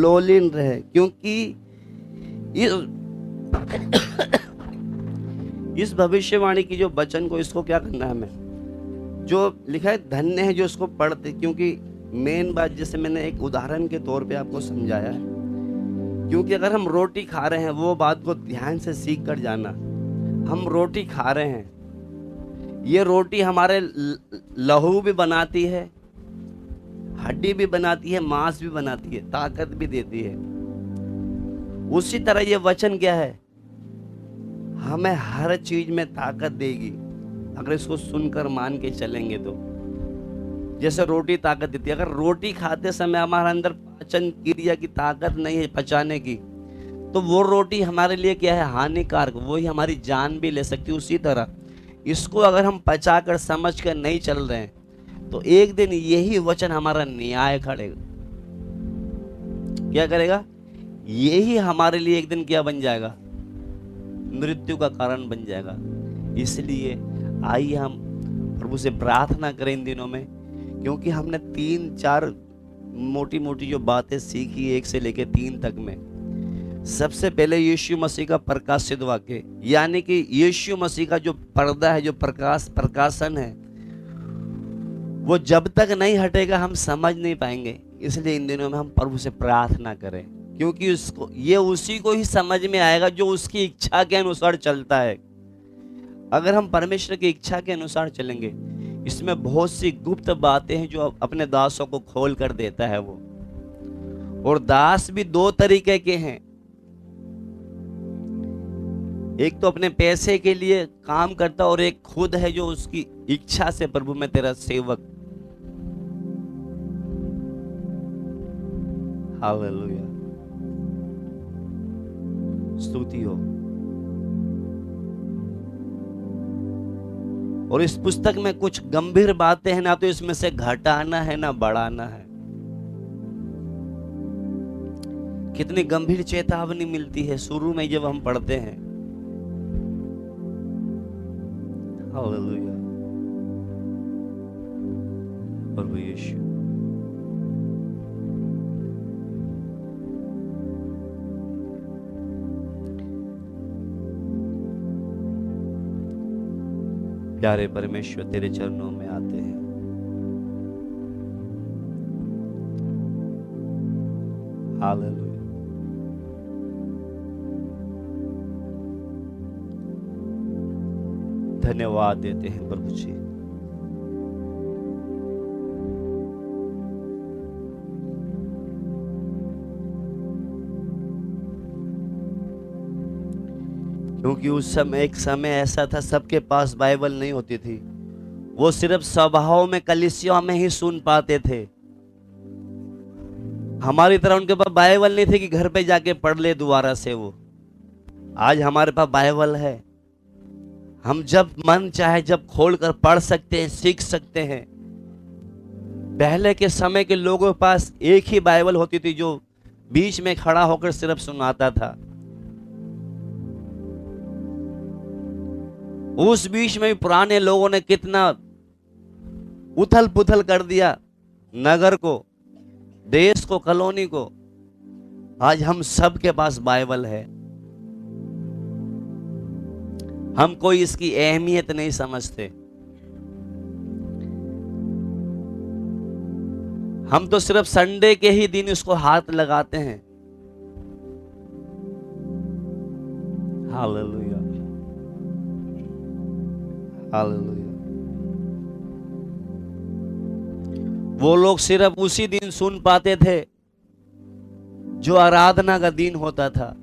लोलीन रहे। क्योंकि इस भविष्यवाणी की जो वचन को, इसको क्या करना है हमें, जो लिखा है धन्य है जो इसको पढ़ते। क्योंकि मेन बात, जैसे मैंने एक उदाहरण के तौर पे आपको समझाया है, क्योंकि अगर हम रोटी खा रहे हैं, वो बात को ध्यान से सीख कर जाना, हम रोटी खा रहे हैं, ये रोटी हमारे लहू भी बनाती है, हड्डी भी बनाती है, मांस भी बनाती है, ताकत भी देती है। उसी तरह ये वचन क्या है, हमें हर चीज में ताकत देगी अगर इसको सुनकर मान के चलेंगे तो। जैसे रोटी ताकत देती है, अगर रोटी खाते समय हमारे अंदर पाचन क्रिया की ताकत नहीं है पचाने की, तो वो रोटी हमारे लिए क्या है, हानिकारक, वही हमारी जान भी ले सकती है। उसी तरह इसको अगर हम पचा कर समझ कर नहीं चल रहे हैं, तो एक दिन यही वचन हमारा न्याय खड़ेगा। क्या करेगा, यही हमारे लिए एक दिन क्या बन जाएगा, मृत्यु का कारण बन जाएगा। इसलिए आइए हम प्रभु से प्रार्थना करें इन दिनों में, क्योंकि हमने 3-4 मोटी मोटी जो बातें सीखी 1 से लेकर 3 तक में, सबसे पहले यीशु मसीह का प्रकाशित वाक्य, यानी कि यीशु मसीह का जो पर्दा है, जो प्रकाशन है, वो जब तक नहीं हटेगा हम समझ नहीं पाएंगे। इसलिए इन दिनों में हम प्रभु से प्रार्थना करें, क्योंकि उसको ये उसी को ही समझ में आएगा जो उसकी इच्छा के अनुसार चलता है। अगर हम परमेश्वर की इच्छा के अनुसार चलेंगे, इसमें बहुत सी गुप्त बातें हैं जो अपने दासों को खोल कर देता है वो। और दास भी दो तरीके के हैं, एक तो अपने पैसे के लिए काम करता और एक खुद है जो उसकी इच्छा से, प्रभु मैं तेरा सेवक। हालेलुया, स्तुति हो। और इस पुस्तक में कुछ गंभीर बातें हैं, ना तो इसमें से घटाना है ना बढ़ाना है। कितनी गंभीर चेतावनी मिलती है शुरू में जब हम पढ़ते हैं। हालेलुया, प्रभु यीशु। प्यारे परमेश्वर, तेरे चरणों में आते हैं। हालेलुया, धन्यवाद देते हैं प्रभु जी। क्योंकि उस समय एक समय ऐसा था, सबके पास बाइबल नहीं होती थी। वो सिर्फ सभाओं में, कलीसिया में ही सुन पाते थे। हमारी तरह उनके पास बाइबल नहीं थी कि घर पे जाके पढ़ ले दोबारा से वो। आज हमारे पास बाइबल है, हम जब मन चाहे जब खोल कर पढ़ सकते हैं, सीख सकते हैं। पहले के समय के लोगों के पास एक ही बाइबल होती थी जो बीच में खड़ा होकर सिर्फ सुनाता था। उस बीच में भी पुराने लोगों ने कितना उथल पुथल कर दिया, नगर को, देश को, कॉलोनी को। आज हम सब के पास बाइबल है। हम कोई इसकी अहमियत नहीं समझते। हम तो सिर्फ संडे के ही दिन उसको हाथ लगाते हैं। Hallelujah, hallelujah. वो लोग सिर्फ उसी दिन सुन पाते थे जो आराधना का दिन होता था।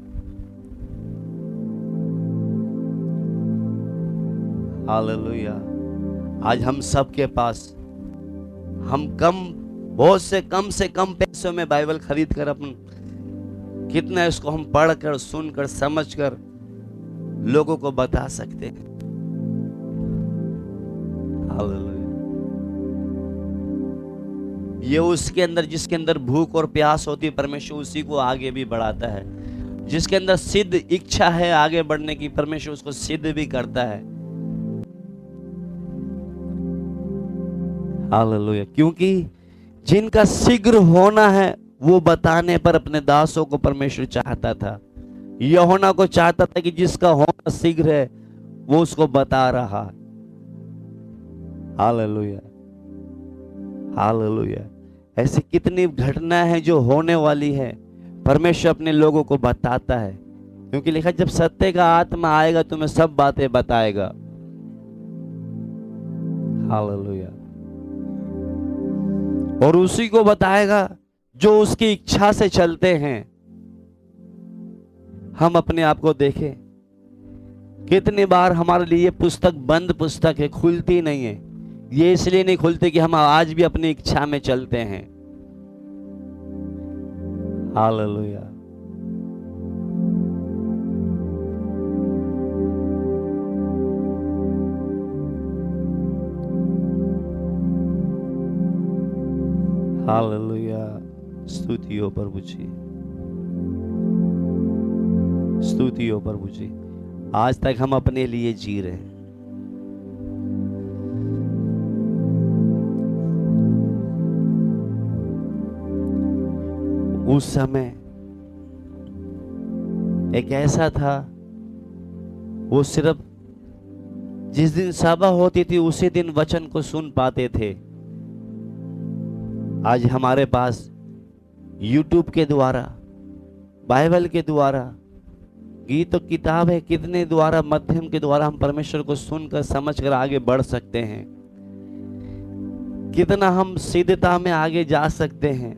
हालेलुया। आज हम सब के पास, हम बहुत से कम पैसों में बाइबल खरीद कर अपन कितना इसको हम पढ़कर, सुनकर, समझकर लोगों को बता सकते हैं। हालेलुया। ये उसके अंदर, जिसके अंदर भूख और प्यास होती है, परमेश्वर उसी को आगे भी बढ़ाता है। जिसके अंदर सिद्ध इच्छा है आगे बढ़ने की, परमेश्वर उसको सिद्ध भी करता है। हालेलुया। क्योंकि जिनका शीघ्र होना है वो बताने पर अपने दासों को परमेश्वर चाहता था। यूहन्ना को चाहता था कि जिसका होना शीघ्र है वो उसको बता रहा। Hallelujah, hallelujah. ऐसी कितनी घटना है जो होने वाली है, परमेश्वर अपने लोगों को बताता है। क्योंकि लिखा, जब सत्य का आत्मा आएगा तुम्हें सब बातें बताएगा। हालेलुया। और उसी को बताएगा जो उसकी इच्छा से चलते हैं। हम अपने आप को देखें, कितनी बार हमारे लिए पुस्तक बंद पुस्तक है, खुलती नहीं है। ये इसलिए नहीं खुलती कि हम आज भी अपनी इच्छा में चलते हैं। हालेलुया। हालेलुया। स्तुति हो प्रभु जी, स्तुति हो प्रभु जी। आज तक हम अपने लिए जी रहे हैं। उस समय एक ऐसा था, वो सिर्फ जिस दिन सभा होती थी उसी दिन वचन को सुन पाते थे। आज हमारे पास YouTube के द्वारा, बाइबल के द्वारा, गीत और किताब है, कितने द्वारा माध्यम के द्वारा हम परमेश्वर को सुनकर समझकर आगे बढ़ सकते हैं। कितना हम सिद्धता में आगे जा सकते हैं,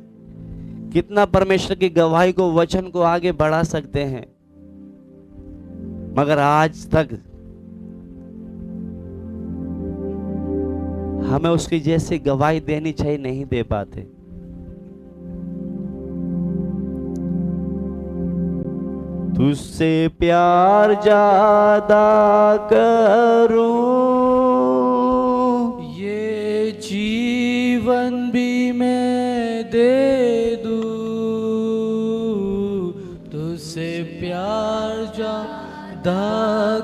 कितना परमेश्वर की गवाही को, वचन को आगे बढ़ा सकते हैं। मगर आज तक हमें उसकी जैसी गवाही देनी चाहिए, नहीं दे पाते। तुझसे प्यार ज्यादा करूं, ये जीवन भी मैं दे दूं, तुझसे प्यार ज्यादा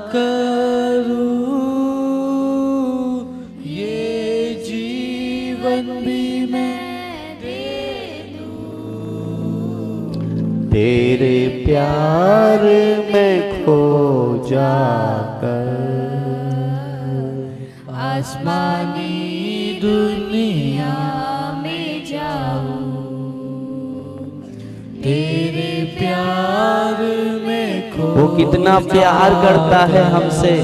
करूं, ये जीवन भी मैं दे दूं, तेरे प्यार में खो जाकर आसमानी दुनिया में जाऊं, तेरे प्यार में खो वो कितना प्यार करता है हमसे।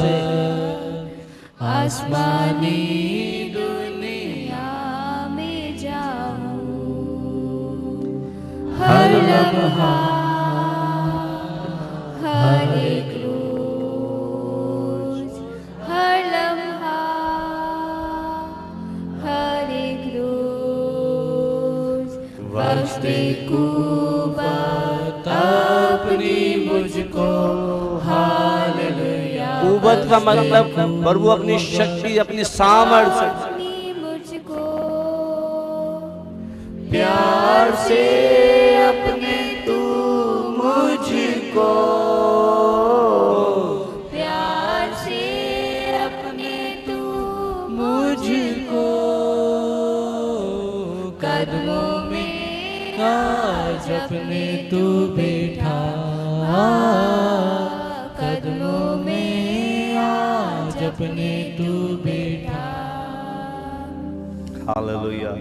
आसमानी दुनिया में जाऊं, हर लम्हा हर एक रोज, हर लम्हा हर एक रोज, वक्ते कुव्वत अपनी मुझको, हालेलुया। कुव्वत का मतलब प्रभु अपनी शक्ति, अपनी सामर्थ्य, अपनी मुझको प्यार से अपने तू मुझको, प्यार से अपने तू मुझको कदमों में आज अपने तू बैठा, कदमों में आज अपने तू बैठा। हालेलुया।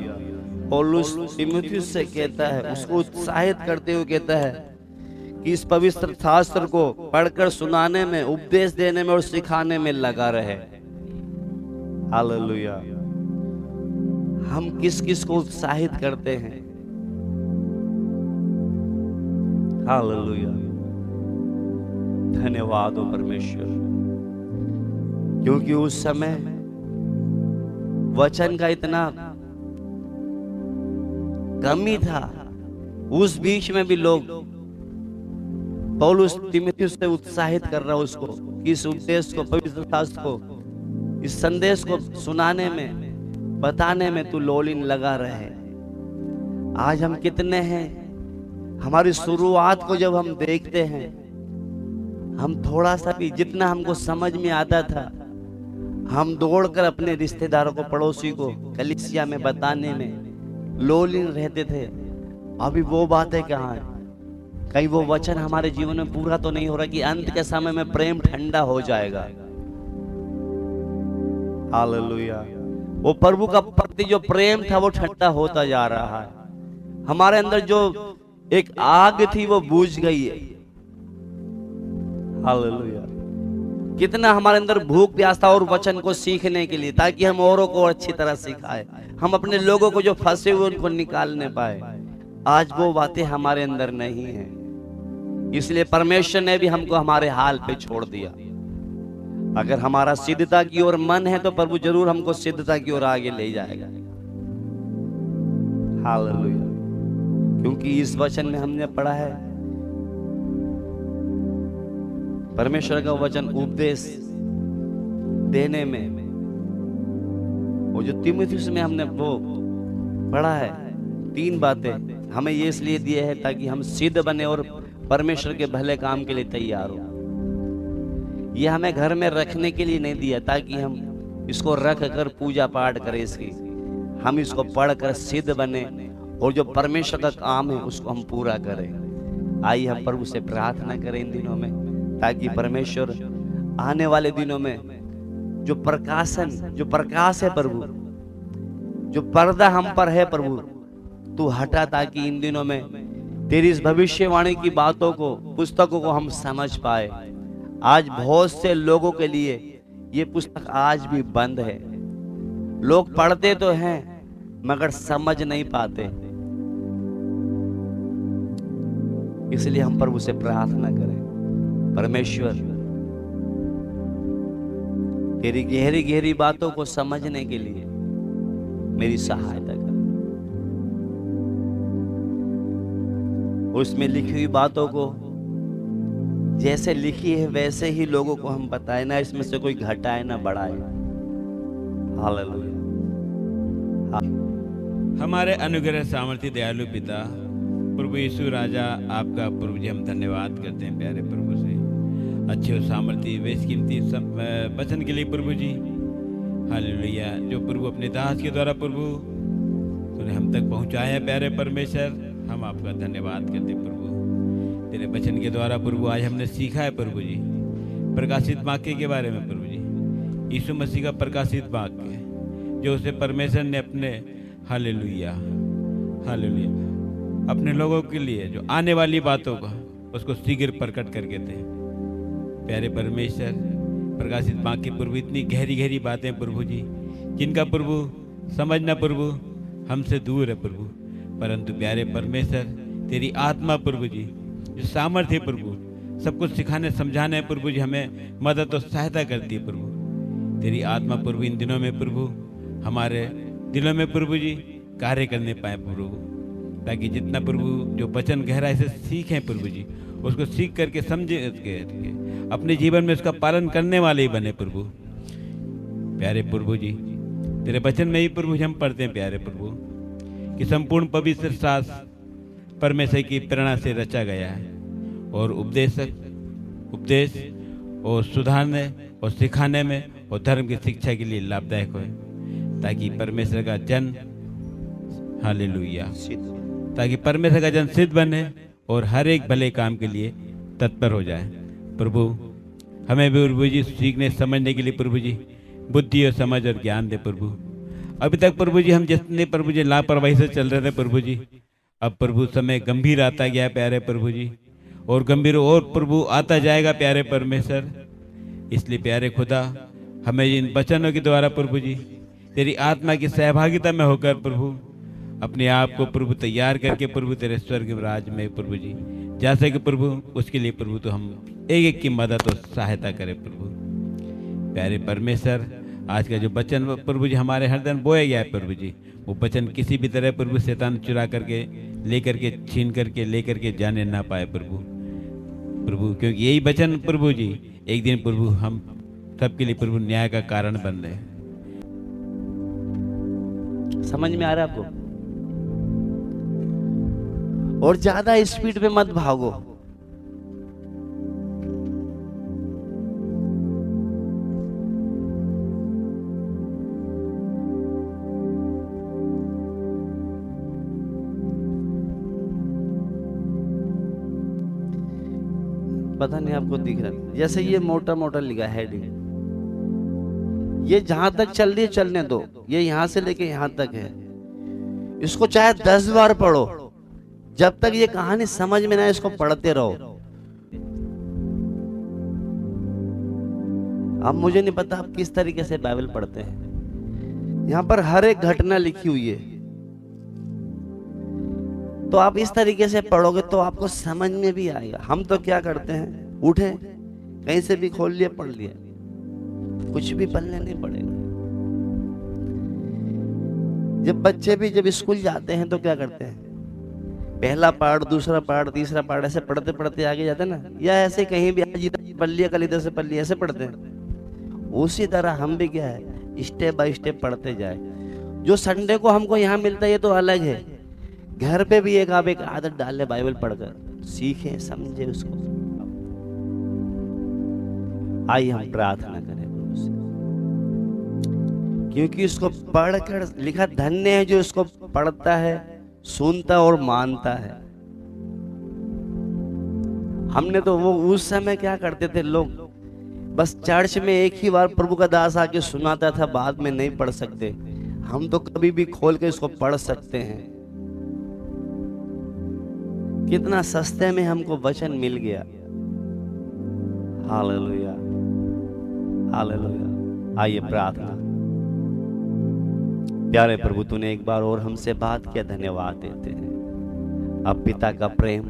पौलुस तीमुथियुस से कहता है, उसको उत्साहित करते हुए कहता है कि इस पवित्र शास्त्र को पढ़कर सुनाने में, उपदेश देने में और सिखाने में लगा रहे। हालेलुया। हम किस किस को उत्साहित करते हैं? हालेलुया। धन्यवाद हो परमेश्वर, क्योंकि उस समय वचन का इतना कमी था। उस बीच में भी लोग पौलुस तीमुथियुस से उत्साहित कर रहा है उसको कि इस उपदेश को, पवित्र शास्त्र को, इस संदेश को सुनाने में, बताने में तू लोलिन लगा रहे। आज हम कितने हैं, हमारी शुरुआत को जब हम देखते हैं, हम थोड़ा सा भी, जितना हमको समझ में आता था, हम दौड़कर अपने रिश्तेदारों को, पड़ोसी को, कलीसिया में बताने में लोलिन रहते थे। अभी वो बातें कहाँ हैं? कहीं वो वचन हमारे जीवन में पूरा तो नहीं हो रहा कि अंत के समय में प्रेम ठंडा हो जाएगा। हालेलुया। वो प्रभु का प्रति जो प्रेम था वो ठंडा होता जा रहा है। हमारे अंदर जो एक आग थी वो बुझ गई है। हालेलुया। कितना हमारे अंदर भूख प्यास था और वचन को सीखने के लिए, ताकि हम औरों को अच्छी तरह सिखाए, हम अपने लोगों को जो फंसे हुए उनको निकालने पाए। आज वो बातें हमारे अंदर नहीं है, इसलिए परमेश्वर ने भी हमको हमारे हाल पे छोड़ दिया। अगर हमारा सिद्धता की ओर मन है तो प्रभु जरूर हमको सिद्धता की ओर आगे ले जाएगा। हालेलुया। क्योंकि इस वचन में हमने पढ़ा है, परमेश्वर का वचन उपदेश देने में, वो जो तीमुथियुस में हमने वो पढ़ा है, 3 बातें हमें ये इसलिए दिए हैं ताकि हम सिद्ध बने और परमेश्वर के भले काम के लिए तैयार हो। ये हमें घर में रखने के लिए नहीं दिया ताकि हम इसको रख कर पूजा पाठ करें इसकी, हम इसको पढ़कर सिद्ध बने और जो परमेश्वर का काम है उसको हम पूरा करें। आइए हम प्रभु से प्रार्थना करें इन दिनों में, ताकि परमेश्वर आने वाले दिनों में जो प्रकाश है प्रभु, जो पर्दा हम पर है प्रभु, तू हटा, ताकि इन दिनों में तेरी इस भविष्यवाणी की बातों को, पुस्तकों को हम समझ पाए। आज बहुत से लोगों के लिए ये पुस्तक आज भी बंद है। लोग पढ़ते तो हैं मगर समझ नहीं पाते। इसलिए हम प्रभु से प्रार्थना करें, परमेश्वर तेरी गहरी गहरी बातों को समझने के लिए मेरी सहायता कर। उसमें लिखी हुई बातों को जैसे लिखी है वैसे ही लोगों को हम बताएं, ना इसमें से कोई घटाए ना बढ़ाए। हालेलुया। हमारे अनुग्रह सामर्थ्य दयालु पिता प्रभु यीशु राजा, आपका प्रभु जी हम धन्यवाद करते हैं प्यारे प्रभु से अच्छे और सामर्थ्य बेशकीमती वचन के लिए प्रभु जी। हालेलुया। जो प्रभु अपने दास के द्वारा प्रभु तूने हम तक पहुंचाया प्यारे परमेश्वर, हम आपका धन्यवाद करते हैं प्रभु। तेरे वचन के द्वारा प्रभु आज हमने सीखा है प्रभु जी प्रकाशित वाक्य के बारे में प्रभु जी, यीशु मसीह का प्रकाशित वाक्य जो उसे परमेश्वर ने अपने हालेलुया हालेलुया अपने लोगों के लिए जो आने वाली बातों का उसको शीघ्र प्रकट करके थे प्यारे परमेश्वर। प्रकाशित वाक्य प्रभु इतनी गहरी गहरी बातें प्रभु जी, जिनका प्रभु समझना प्रभु हमसे दूर है प्रभु, परंतु प्यारे परमेश्वर तेरी आत्मा प्रभु जी जो सामर्थ्य प्रभु सब कुछ सिखाने समझाने प्रभु जी हमें मदद और सहायता करती है प्रभु। तेरी आत्मा प्रभु इन दिनों में प्रभु हमारे दिलों में प्रभु जी कार्य करने पाए प्रभु, ताकि जितना प्रभु जो वचन गहराई से सीखें प्रभु जी, उसको सीख करके समझे अपने जीवन में उसका पालन करने वाले ही बने प्रभु। प्यारे प्रभु जी तेरे वचन में ही प्रभु हम पढ़ते हैं प्यारे प्रभु कि संपूर्ण पवित्र शास्त्र परमेश्वर की प्रेरणा से रचा गया है और उपदेश और सुधारने और सिखाने में और धर्म की शिक्षा के लिए लाभदायक हो, ताकि परमेश्वर का जन हालेलुया ताकि परमेश्वर का जन सिद्ध बने और हर एक भले काम के लिए तत्पर हो जाए प्रभु। हमें भी प्रभु जी सीखने समझने के लिए प्रभु जी बुद्धि और समझ और ज्ञान दे प्रभु। अभी तक प्रभु जी हम जितने प्रभु जी लापरवाही से चल रहे थे प्रभु जी, अब प्रभु समय गंभीर आता गया प्यारे प्रभु जी, और गंभीर और प्रभु आता जाएगा प्यारे परमेश्वर। इसलिए प्यारे खुदा हमें इन वचनों के द्वारा प्रभु जी तेरी आत्मा की सहभागिता में होकर प्रभु अपने आप को प्रभु तैयार करके प्रभु तेरे स्वर्ग राज में प्रभु जी जा सके प्रभु, उसके लिए प्रभु तो हम एक एक की मदद और सहायता करें प्रभु। प्यारे परमेश्वर आज का जो वचन प्रभु जी हमारे हृदय में बोया गया है प्रभु जी, वो वचन किसी भी तरह प्रभु शैतान चुरा करके लेकर के छीन करके लेकर के जाने ना पाए प्रभु, क्योंकि यही वचन प्रभु जी एक दिन प्रभु हम सबके लिए प्रभु न्याय का कारण बन रहे। समझ में आ रहा है आपको? और ज्यादा स्पीड पे मत भागो। पता नहीं आपको दिख रहा है, जैसे ये मोटा मोटा लिखा है हेडिंग, ये जहां तक चल रही है चलने दो, ये यहां से लेके यहां तक है। इसको चाहे 10 बार पढ़ो, जब तक ये कहानी समझ में ना इसको पढ़ते रहो। अब मुझे नहीं पता आप किस तरीके से बाइबल पढ़ते हैं, यहां पर हर एक घटना लिखी हुई है, तो आप इस तरीके से पढ़ोगे तो आपको समझ में भी आएगा। हम तो क्या करते हैं, उठे कहीं से भी खोल लिया पढ़ लिया, कुछ भी पढ़ने नहीं पड़ेगा। जब बच्चे भी जब स्कूल जाते हैं तो क्या करते हैं, पहला पार्ट, दूसरा पार्ट, तीसरा पार्ट, ऐसे पढ़ते पढ़ते आगे जाते हैं ना, या ऐसे कहीं भी आज इधर पढ़ लिया कल इधर से पढ़ लिया, ऐसे पढ़ते हैं। उसी तरह हम भी क्या है, स्टेप बाय स्टेप पढ़ते जाए। जो संडे को हमको यहाँ मिलता है ये तो अलग है, घर पे भी आप एक आदत डालें, बाइबल पढ़कर सीखें समझे उसको। आइए हम प्रार्थना करें प्रभु से, क्योंकि उसको पढ़कर लिखा धन्य है जो इसको पढ़ता है, सुनता और मानता है। हमने तो वो उस समय क्या करते थे लोग, बस चर्च में एक ही बार प्रभु का दास आके सुनाता था, बाद में नहीं पढ़ सकते। हम तो कभी भी खोल के इसको पढ़ सकते हैं। कितना सस्ते में हमको वचन मिल गया। Hallelujah, hallelujah. आइए प्रार्थना। प्यारे प्रभु, तूने एक बार और हमसे बात किया, धन्यवाद देते हैं। अब पिता का प्रेम,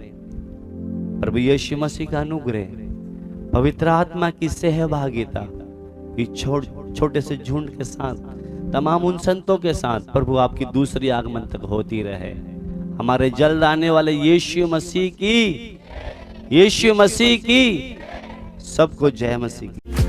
प्रभु यीशु मसीह का अनुग्रह, पवित्र आत्मा की सहभागिता इस छोटे से झुंड के साथ, तमाम उन संतों के साथ प्रभु आपकी दूसरी आगमन तक होती रहे। हमारे जल्द आने वाले यीशु मसीह की सबको जय मसीह की।